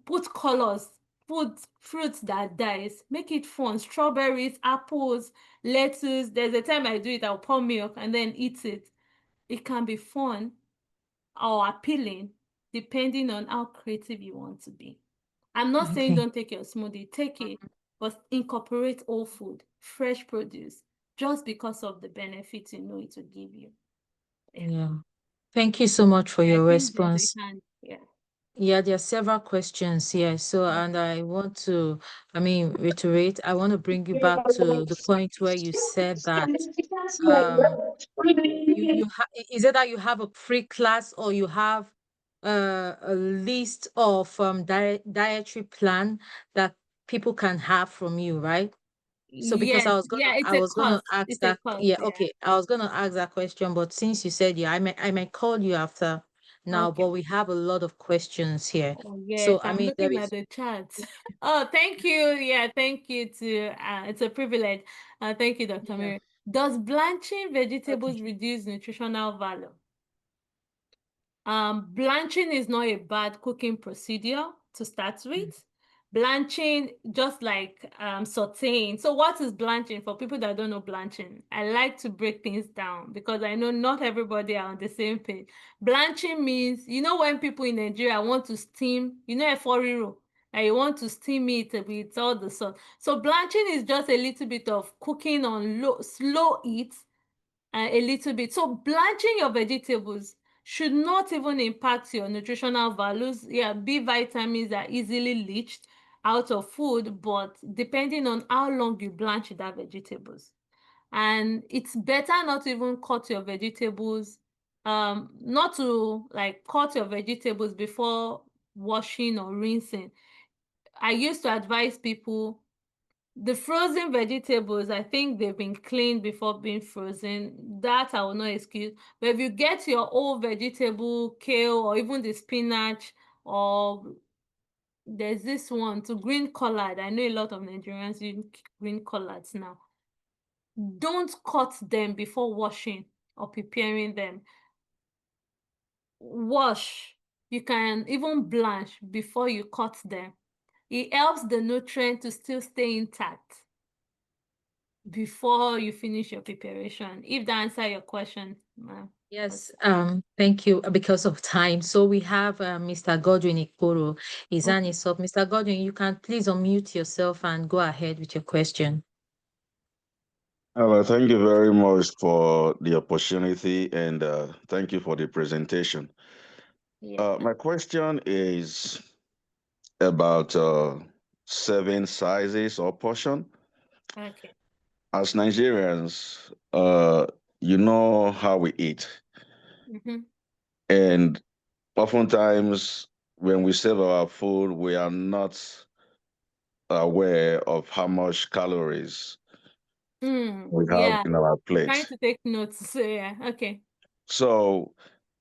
Put colors. Put fruits that dies. Make it fun. Strawberries, apples, lettuce. There's a time I do it, I'll pour milk and then eat it. It can be fun or appealing depending on how creative you want to be. I'm not saying Okay. don't take your smoothie, take it, but incorporate whole food, fresh produce, just because of the benefits you know it will give you. Yeah. Yeah. Thank you so much for I your think there's a response. hand. Yeah. Yeah, there are several questions here. So, and Okay. I want to, reiterate, I want to bring you back to the point where you said that um is it that you have a free class or you have a list of dietary plan that people can have from you, right? So because Yes, yeah, it's I a was gonna cost. ask It's a that, cost, yeah, yeah. okay. I was gonna ask that question, but since you said, yeah, I might call you after now, Okay. but we have a lot of questions here. Oh, yes, So I'm there looking at is, the chat. Oh, thank you. Yeah, thank you to it's a privilege. Thank you, Dr. yeah, Mary. Does blanching okay. vegetables reduce nutritional value? Blanching is not a bad cooking procedure to start Mm, with. Blanching, just like sauteing. So what is blanching? For people that don't know blanching, I like to break things down because I know not everybody are on the same page. Blanching means, when people in Nigeria want to steam, a foriro, and you want to steam it with all the salt. So blanching is just a little bit of cooking on slow heat a little bit. So blanching your vegetables should not even impact your nutritional values. Yeah, B vitamins are easily leached out of food, but depending on how long you blanch that vegetables. And it's better not to even cut your vegetables, not to like cut your vegetables before washing or rinsing. I used to advise people the frozen vegetables, I think they've been cleaned before being frozen. That I will not excuse. But if you get your whole vegetable, kale, or even the spinach, or there's this one to green collard. I know a lot of Nigerians use green collards now. Don't cut them before washing or preparing them. Wash. You can even blanch before you cut them. It helps the nutrient to still stay intact before you finish your preparation. If that answer your question, ma'am. Yes, thank you because of time. So we have Mr. Godwin Ikoro. Is on Okay. his up. Mr. Godwin, you can please unmute yourself and go ahead with your question. Well, thank you very much for the opportunity and thank you for the presentation. Yeah. My question is about serving sizes or portion. Okay. As Nigerians, you know how we eat, Mm-hmm. and oftentimes when we serve our food, we are not aware of how much calories we have Yeah. in our Trying plate. to take notes. So yeah. Okay. So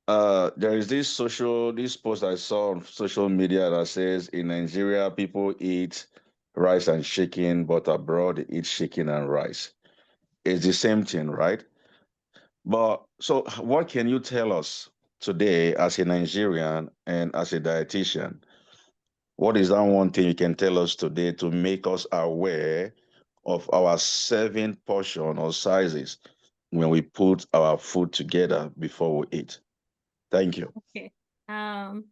there is this post I saw on social media that says in Nigeria people eat rice and chicken, but abroad they eat chicken and rice. It's the same thing, right? But so what can you tell us today as a Nigerian and as a dietitian? What is that one thing you can tell us today to make us aware of our serving portion or sizes when we put our food together before we eat? Thank you. Okay. I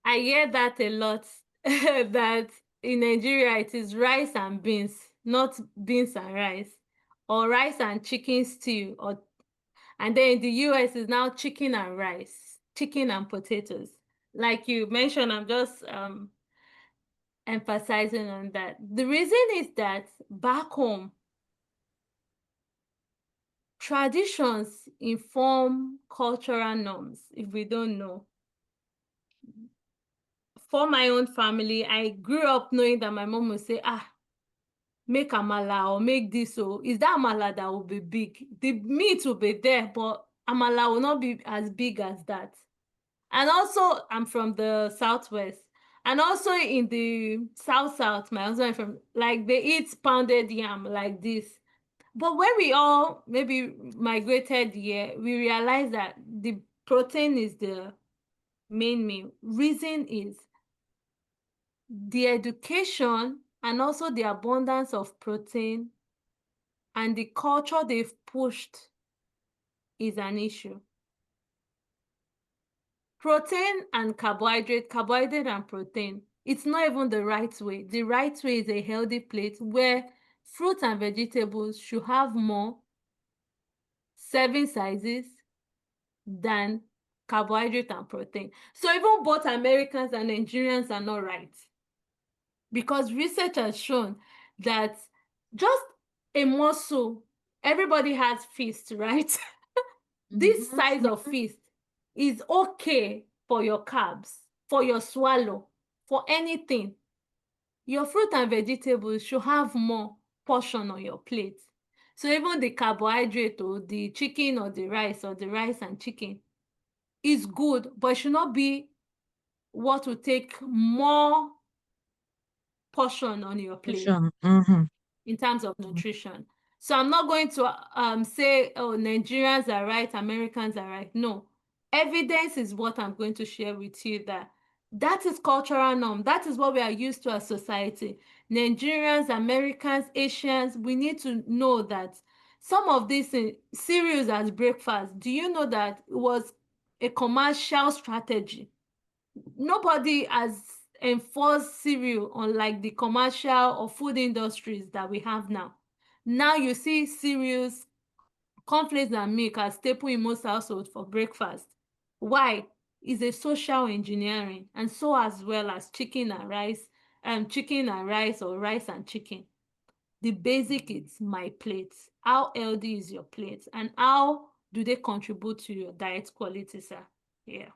hear that a lot. That in Nigeria it is rice and beans, not beans and rice, or rice and chicken stew, or and then in the US is now chicken and rice, chicken and potatoes. Like you mentioned, I'm just emphasizing on that. The reason is that back home, traditions inform cultural norms, if we don't know. For my own family, I grew up knowing that my mom would say, make amala or make this. So is that amala that will be big? The meat will be there, but amala will not be as big as that. And also, I'm from the Southwest. And also in the South, my husband from, like, they eat pounded yam like this. But when we all maybe migrated here, we realized that the protein is the main meal. Reason is the education and also the abundance of protein and the culture they've pushed is an issue. Protein and carbohydrate and protein, it's not even the right way. The right way is a healthy plate where fruits and vegetables should have more serving sizes than carbohydrate and protein. So even both Americans and Nigerians are not right, because research has shown that just a muscle, everybody has fist, right? This size of fist is okay for your carbs, for your swallow, for anything. Your fruit and vegetables should have more portion on your plate. So even the carbohydrate or the chicken or the rice and chicken is good, but it should not be what will take more portion on your plate in terms of nutrition. So I'm not going to say, oh, Nigerians are right, Americans are right. No. Evidence is what I'm going to share with you, that is cultural norm. That is what we are used to as society. Nigerians, Americans, Asians, we need to know that some of these cereals as breakfast, do you know that it was a commercial strategy? Nobody has enforced cereal unlike the commercial or food industries that we have now. Now you see cereals, cornflakes and milk as staple in most households for breakfast. Why? It's a social engineering, and so as well as chicken and rice or rice and chicken. The basic is my plate. How healthy is your plate, and how do they contribute to your diet quality, sir? Yeah.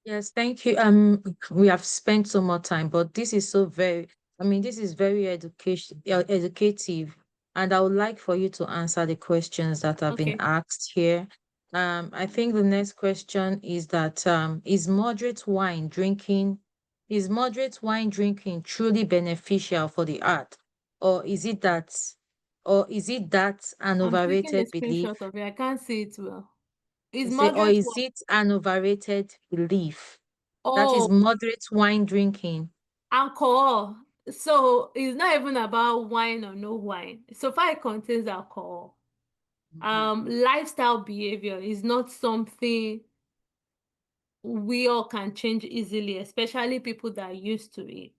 Yes, thank you. We have spent so much time, but this is this is very educative, and I would like for you to answer the questions that have been Okay. asked here. I think the next question is that is moderate wine drinking truly beneficial for the heart, or is it that an I'm taking a overrated belief? screenshot of it. I can't see it well. Is They say, or moderate is what? it an overrated belief? That is Oh, moderate wine drinking. alcohol. So it's not even about wine or no wine. So far it contains alcohol. Lifestyle behavior is not something we all can change easily, especially people that are used to it.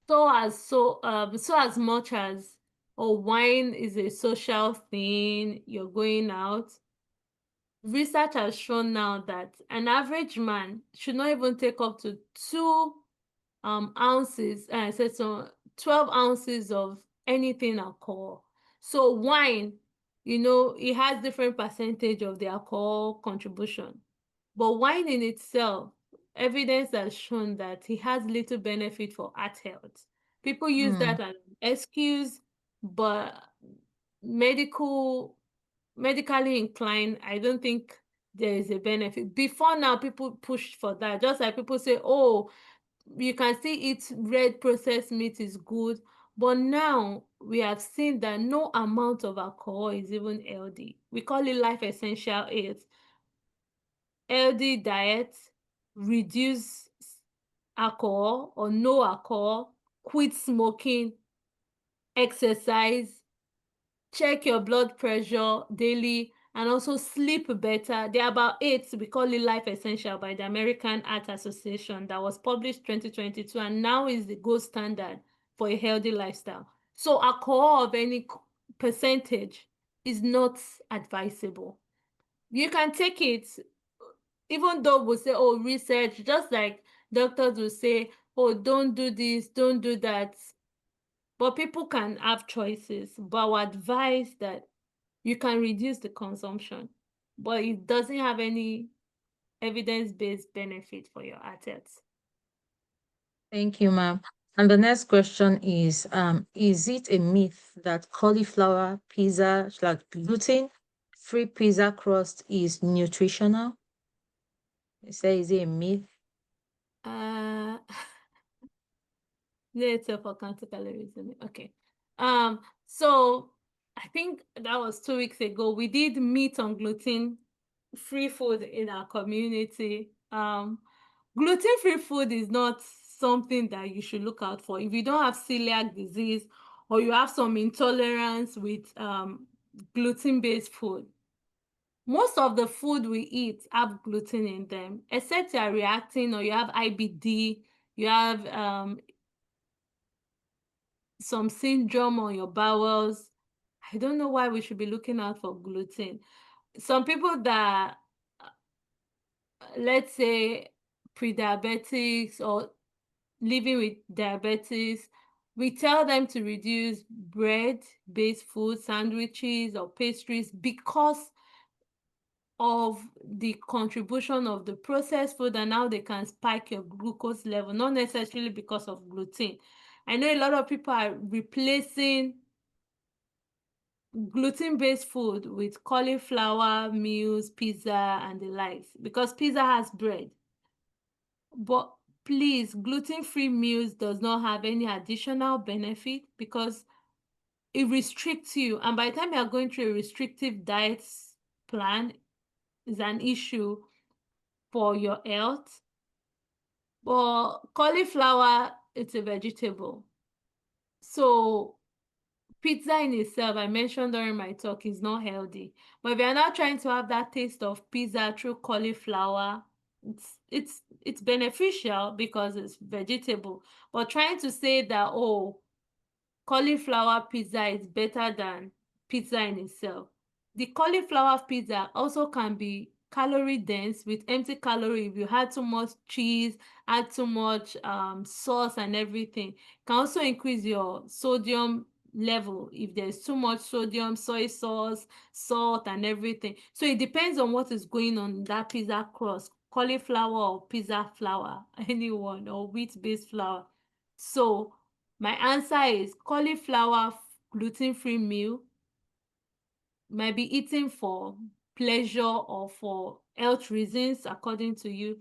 So as much as wine is a social thing, you're going out. Research has shown now that an average man should not even take up to 2 ounces, so 12 ounces of anything alcohol. So wine, it has different percentage of the alcohol contribution. But wine in itself, evidence has shown that it has little benefit for heart health. People use Hmm. that as an excuse, but medically inclined, I don't think there is a benefit. Before now, people push for that. Just like people say, oh, you can still eat red processed meat is good. But now we have seen that no amount of alcohol is even healthy. We call it life essential aids. Healthy diet, reduce alcohol or no alcohol, quit smoking, exercise, check your blood pressure daily, and also sleep better. There are about 8, we call it Life Essential by the American Heart Association, that was published 2022 and now is the gold standard for a healthy lifestyle. So alcohol of any percentage is not advisable. You can take it, even though we'll say, oh, research, just like doctors will say, oh, don't do this, don't do that. But people can have choices. But I would advise that you can reduce the consumption, but it doesn't have any evidence-based benefit for your heart health. Thank you, ma'am. And the next question is it a myth that cauliflower pizza, like gluten-free pizza crust, is nutritional? You say, is it a myth? Uh, Let's say for counter calories. Okay. So I think that was 2 weeks ago. We did meet on gluten-free food in our community. Gluten-free food is not something that you should look out for. If you don't have celiac disease or you have some intolerance with gluten-based food, most of the food we eat have gluten in them, except you are reacting or you have IBD, you have some syndrome on your bowels. I don't know why we should be looking out for gluten. Some people that, let's say, pre-diabetics or living with diabetes, we tell them to reduce bread-based food, sandwiches or pastries, because of the contribution of the processed food and how they can spike your glucose level, not necessarily because of gluten. I know a lot of people are replacing gluten-based food with cauliflower meals, pizza, and the likes, because pizza has bread. But please, gluten-free meals does not have any additional benefit because it restricts you. And by the time you are going through a restrictive diet plan, is an issue for your health. But cauliflower, it's a vegetable. So pizza in itself, I mentioned during my talk, is not healthy. But if you're not trying to have that taste of pizza through cauliflower, it's beneficial because it's vegetable. But trying to say that, oh, cauliflower pizza is better than pizza in itself. The cauliflower pizza also can be calorie dense with empty calorie. If you had too much cheese, add too much sauce and everything, can also increase your sodium level if there's too much sodium, soy sauce, salt, and everything. So it depends on what is going on in that pizza crust, cauliflower or pizza flour, anyone, or wheat-based flour. So my answer is cauliflower gluten-free meal might be eaten for pleasure or for health reasons, according to you,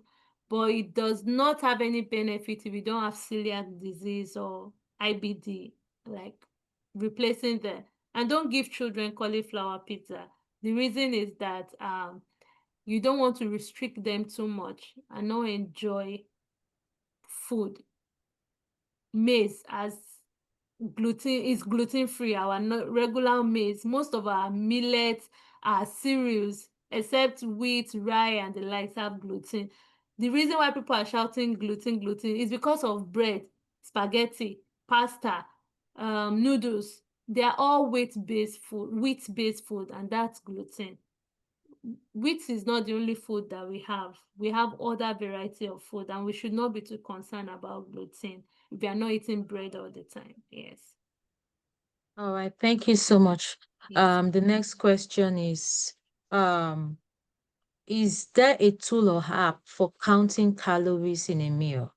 but it does not have any benefit if you don't have celiac disease or IBD, like replacing that. And don't give children cauliflower pizza. The reason is that you don't want to restrict them too much and not enjoy food. Maize as gluten is gluten-free. Our regular maize, most of our millets, our cereals, except wheat, rye, and the likes, have gluten. The reason why people are shouting gluten is because of bread, spaghetti, pasta, noodles. They are all wheat-based food, and that's gluten. Wheat is not the only food that we have. We have other variety of food, and we should not be too concerned about gluten if we are not eating bread all the time. Yes. All right, thank you so much. Yes. The next question is there a tool or app for counting calories in a meal?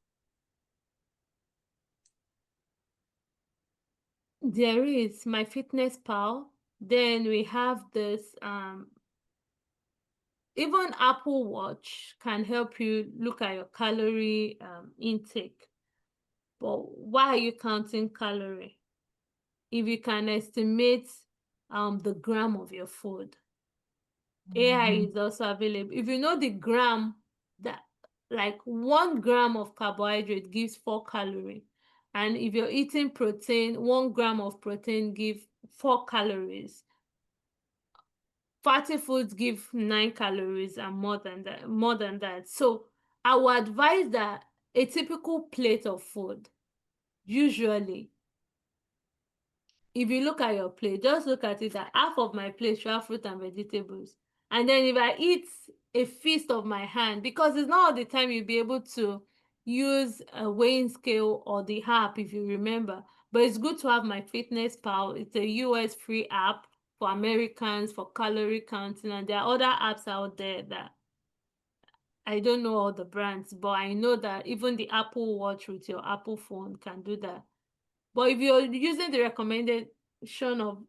There is MyFitnessPal. Then we have this even Apple Watch can help you look at your calorie intake. But why are you counting calorie? If you can estimate the gram of your food, AI is also available. If you know the gram, that like 1 gram of carbohydrate gives 4 calories. And if you're eating protein, 1 gram of protein gives 4 calories. Fatty foods give 9 calories and more than that. So I would advise that a typical plate of food, usually, if you look at your plate, just look at it that half of my plate should have fruit and vegetables. And then if I eat a feast of my hand, because it's not all the time you'll be able to use a weighing scale or the app, if you remember. But it's good to have MyFitnessPal. It's a US free app for Americans for calorie counting. And there are other apps out there that I don't know all the brands, but I know that even the Apple Watch with your Apple phone can do that. But if you're using the recommendation of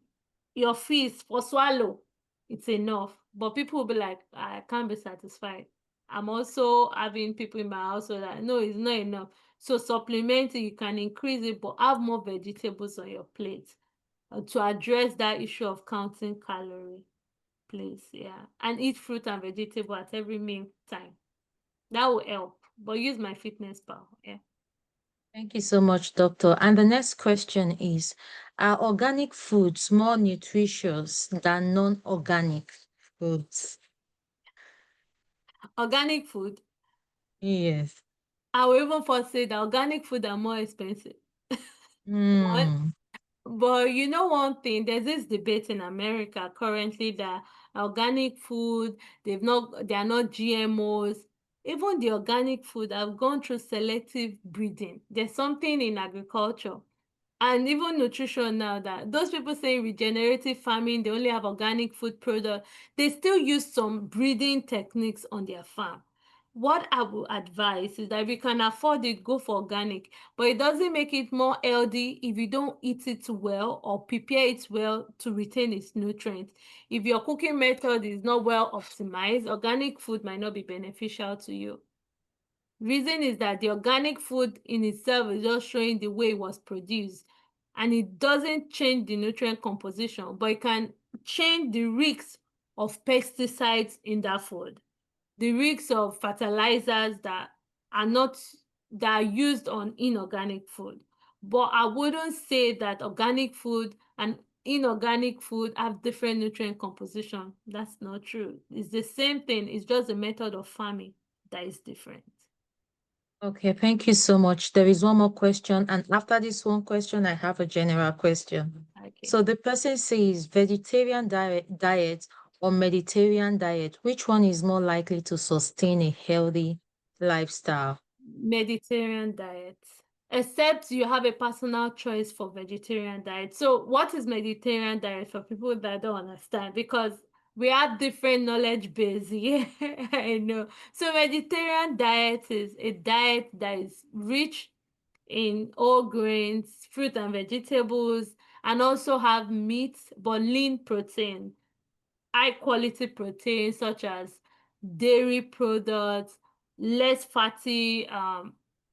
your feast for swallow, it's enough. But people will be like, I can't be satisfied. I'm also having people in my house that no, it's not enough. So supplementing, you can increase it, but have more vegetables on your plate to address that issue of counting calorie, please. Yeah. And eat fruit and vegetable at every meal time. That will help. But use MyFitnessPal. Yeah. Thank you so much, doctor. And the next question is, are organic foods more nutritious than non-organic foods? Organic food. Yes. I will even first say that organic food are more expensive. One, Mm. but you know one thing, there's this debate in America currently that organic food, they are not GMOs. Even the organic food have gone through selective breeding. There's something in agriculture and even nutrition now that those people saying regenerative farming, they only have organic food products, they still use some breeding techniques on their farm. What I would advise is that if you can afford it, go for organic, but it doesn't make it more healthy if you don't eat it well or prepare it well to retain its nutrients. If your cooking method is not well optimized, organic food might not be beneficial to you. Reason is that the organic food in itself is just showing the way it was produced, and it doesn't change the nutrient composition, but it can change the risks of pesticides in that food, the risks of fertilizers that are used on inorganic food. But I wouldn't say that organic food and inorganic food have different nutrient composition. That's not true. It's the same thing. It's just the method of farming that is different. Okay, thank you so much. There is one more question, and after this one question, I have a general question. Okay. So the person says vegetarian diet or Mediterranean diet, which one is more likely to sustain a healthy lifestyle? Mediterranean diet, except you have a personal choice for vegetarian diet. So what is Mediterranean diet for people that don't understand? Because we have different knowledge base. Yeah, I know. So Mediterranean diet is a diet that is rich in all grains, fruit and vegetables, and also have meat, but lean protein. high quality protein such as dairy products, less fatty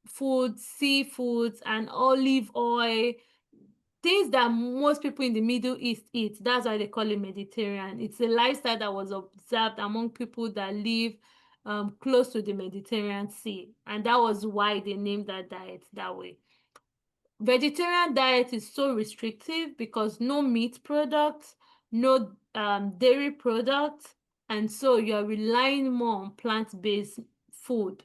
foods, seafoods, and olive oil, things that most people in the Middle East eat. That's why they call it Mediterranean. It's a lifestyle that was observed among people that live close to the Mediterranean Sea, and that was why they named that diet that way. Vegetarian diet is so restrictive because no meat products, no dairy products, and so you're relying more on plant-based food.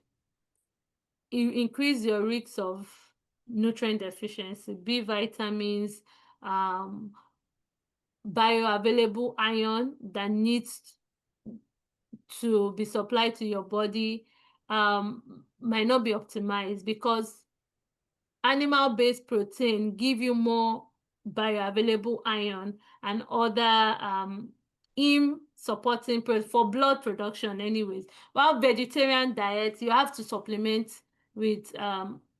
You increase your risks of nutrient deficiency, B vitamins, bioavailable iron that needs to be supplied to your body might not be optimized because animal-based protein give you more bioavailable iron and other heme supporting for blood production anyways. While vegetarian diet, you have to supplement with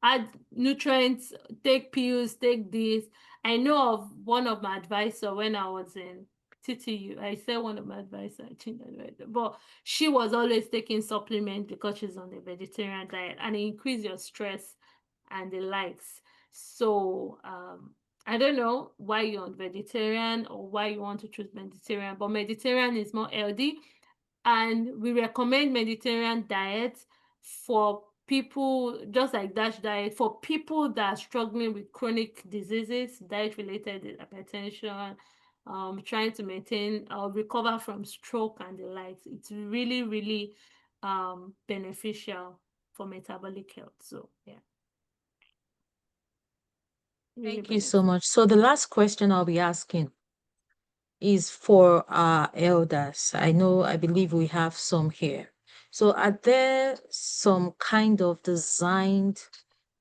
add nutrients, take pills, take this. I know of one of my advisor when I was in TTU. I said one of my advisor, I changed that right there. But she was always taking supplements because she's on a vegetarian diet, and it increase your stress and the likes. So I don't know why you're on vegetarian or why you want to choose Mediterranean, but Mediterranean is more healthy, and we recommend Mediterranean diet for people, just like DASH diet, for people that are struggling with chronic diseases, diet-related hypertension, trying to maintain or recover from stroke and the likes. It's really, really beneficial for metabolic health. So yeah. Really Thank you so beneficial. much. So the last question I'll be asking is for our elders. I believe we have some here. So are there some kind of designed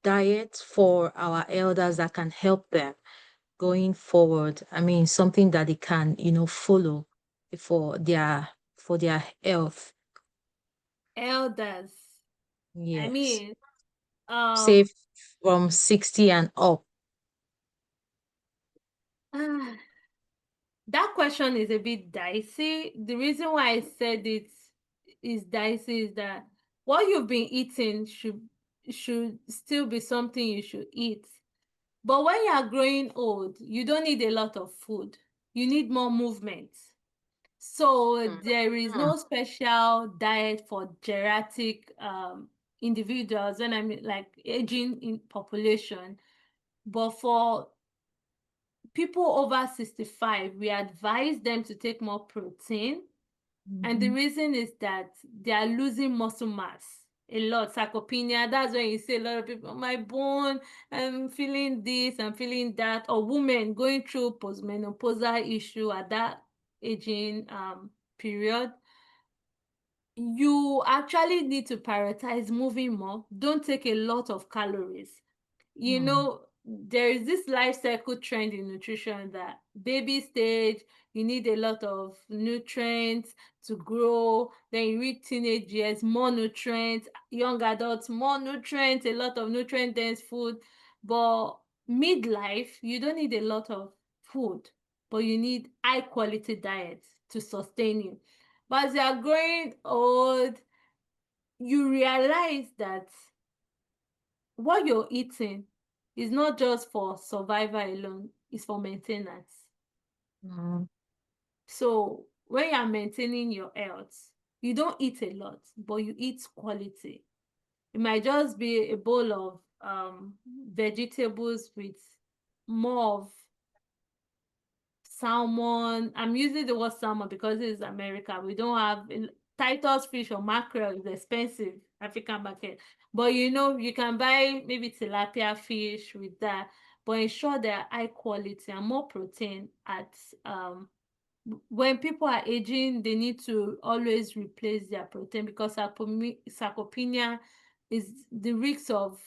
diet for our elders that can help them going forward? I mean, something that they can, follow for their health. Elders. I Yes. mean, Say from 60 and up. that question is a bit dicey. The reason why I said it is dicey is that what you've been eating should still be something you should eat. But when you are growing old, you don't need a lot of food. You need more movement. So there is no special diet for geriatric individuals, and I mean like aging in population. But for people over 65, we advise them to take more protein. And the reason is that they are losing muscle mass a lot. Sarcopenia, that's when you see a lot of people, my bone, I'm feeling this, I'm feeling that. Or women going through postmenopausal issue at that aging period. You actually need to prioritize moving more. Don't take a lot of calories. You know, there is this life cycle trend in nutrition that baby stage, you need a lot of nutrients to grow. Then you reach teenage years, more nutrients. Young adults, more nutrients, a lot of nutrient dense food. But midlife, you don't need a lot of food, but you need high quality diet to sustain you. But as you are growing old, you realize that what you're eating is not just for survival alone, it's for maintenance. So when you're maintaining your health, you don't eat a lot, but you eat quality. It might just be a bowl of vegetables with more of salmon. I'm using the word salmon because it's America. We don't have Titus fish or mackerel is expensive, African market. But you can buy maybe tilapia fish with that, but ensure they're high quality and more protein at when people are aging, they need to always replace their protein because sarcopenia is the risk of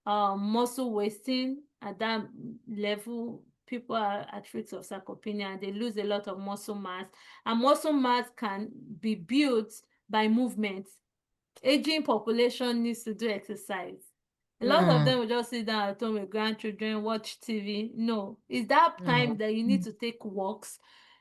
muscle wasting at that level. People are at risk of sarcopenia and they lose a lot of muscle mass, and muscle mass can be built by movement. Aging population needs to do exercise. A lot of them will just sit down at home with grandchildren, watch TV. No, it's that time that you need to take walks.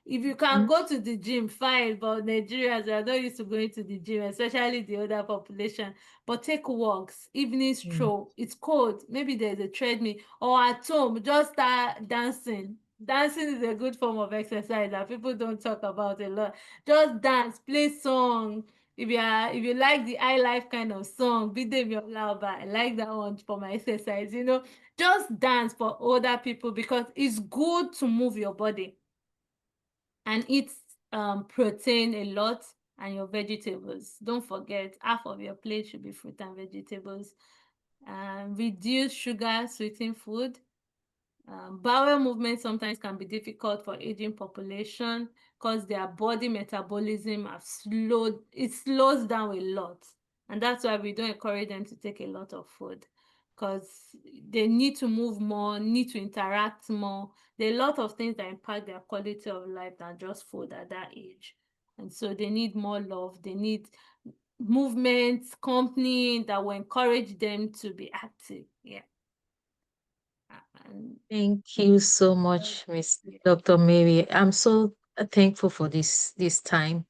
If you can go to the gym, fine, but Nigerians are not used to going to the gym, especially the older population. But take walks, evening stroll. It's cold. Maybe there's a treadmill, or at home, just start dancing. Dancing is a good form of exercise that people don't talk about a lot. Just dance, play song. If you like the high life kind of song, beat them your loud, I like that one for my exercise. Just dance for older people, because it's good to move your body and eat protein a lot, and your vegetables. Don't forget, half of your plate should be fruit and vegetables. Reduce sugar, sweetened food. Bowel movement sometimes can be difficult for aging population because their body metabolism it slows down a lot. And that's why we don't encourage them to take a lot of food, because they need to move more, need to interact more. There are a lot of things that impact their quality of life than just food at that age. And so they need more love. They need movement, company that will encourage them to be active. Yeah. Thank you so much, Miss Dr. Mary. I'm so thankful for this time.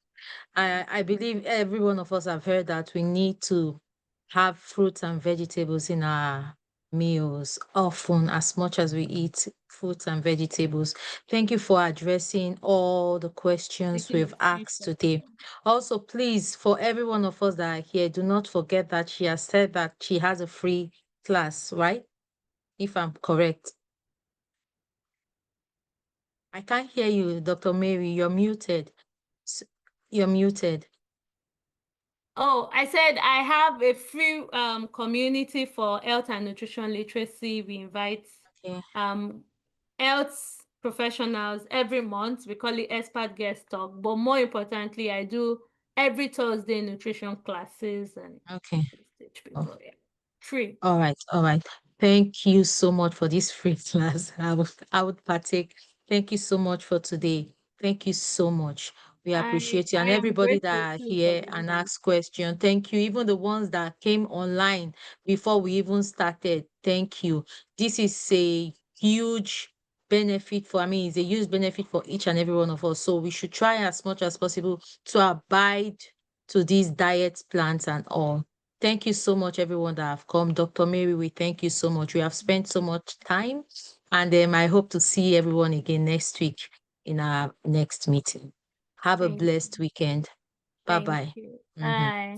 I believe every one of us have heard that we need to have fruits and vegetables in our meals often, as much as we eat fruits and vegetables. Thank you for addressing all the questions Taking we've the free asked today. section. Also, please, for every one of us that are here, do not forget that she has said that she has a free class, right? If I'm correct. I can't hear you, Dr. Mary. You're muted. You're muted. Oh, I said I have a free community for health and nutrition literacy. We invite Okay. health professionals every month. We call it expert guest talk. But more importantly, I do every Thursday nutrition classes and Okay. teach Oh, people. Yeah. Free. all right. All right. Thank you so much for this free class. I would partake. Thank you so much for today. Thank you so much. We appreciate you. I And am everybody grateful that are too for here being and here. ask questions. Thank you. Even the ones that came online before we even started. Thank you. This is a huge benefit it's a huge benefit for each and every one of us. So we should try as much as possible to abide to these diet plans and all. Thank you so much, everyone that have come. Dr. Mary, we thank you so much. We have spent so much time, and I hope to see everyone again next week in our next meeting. Have a Thank blessed weekend. thank Bye-bye. you. Mhm. Bye.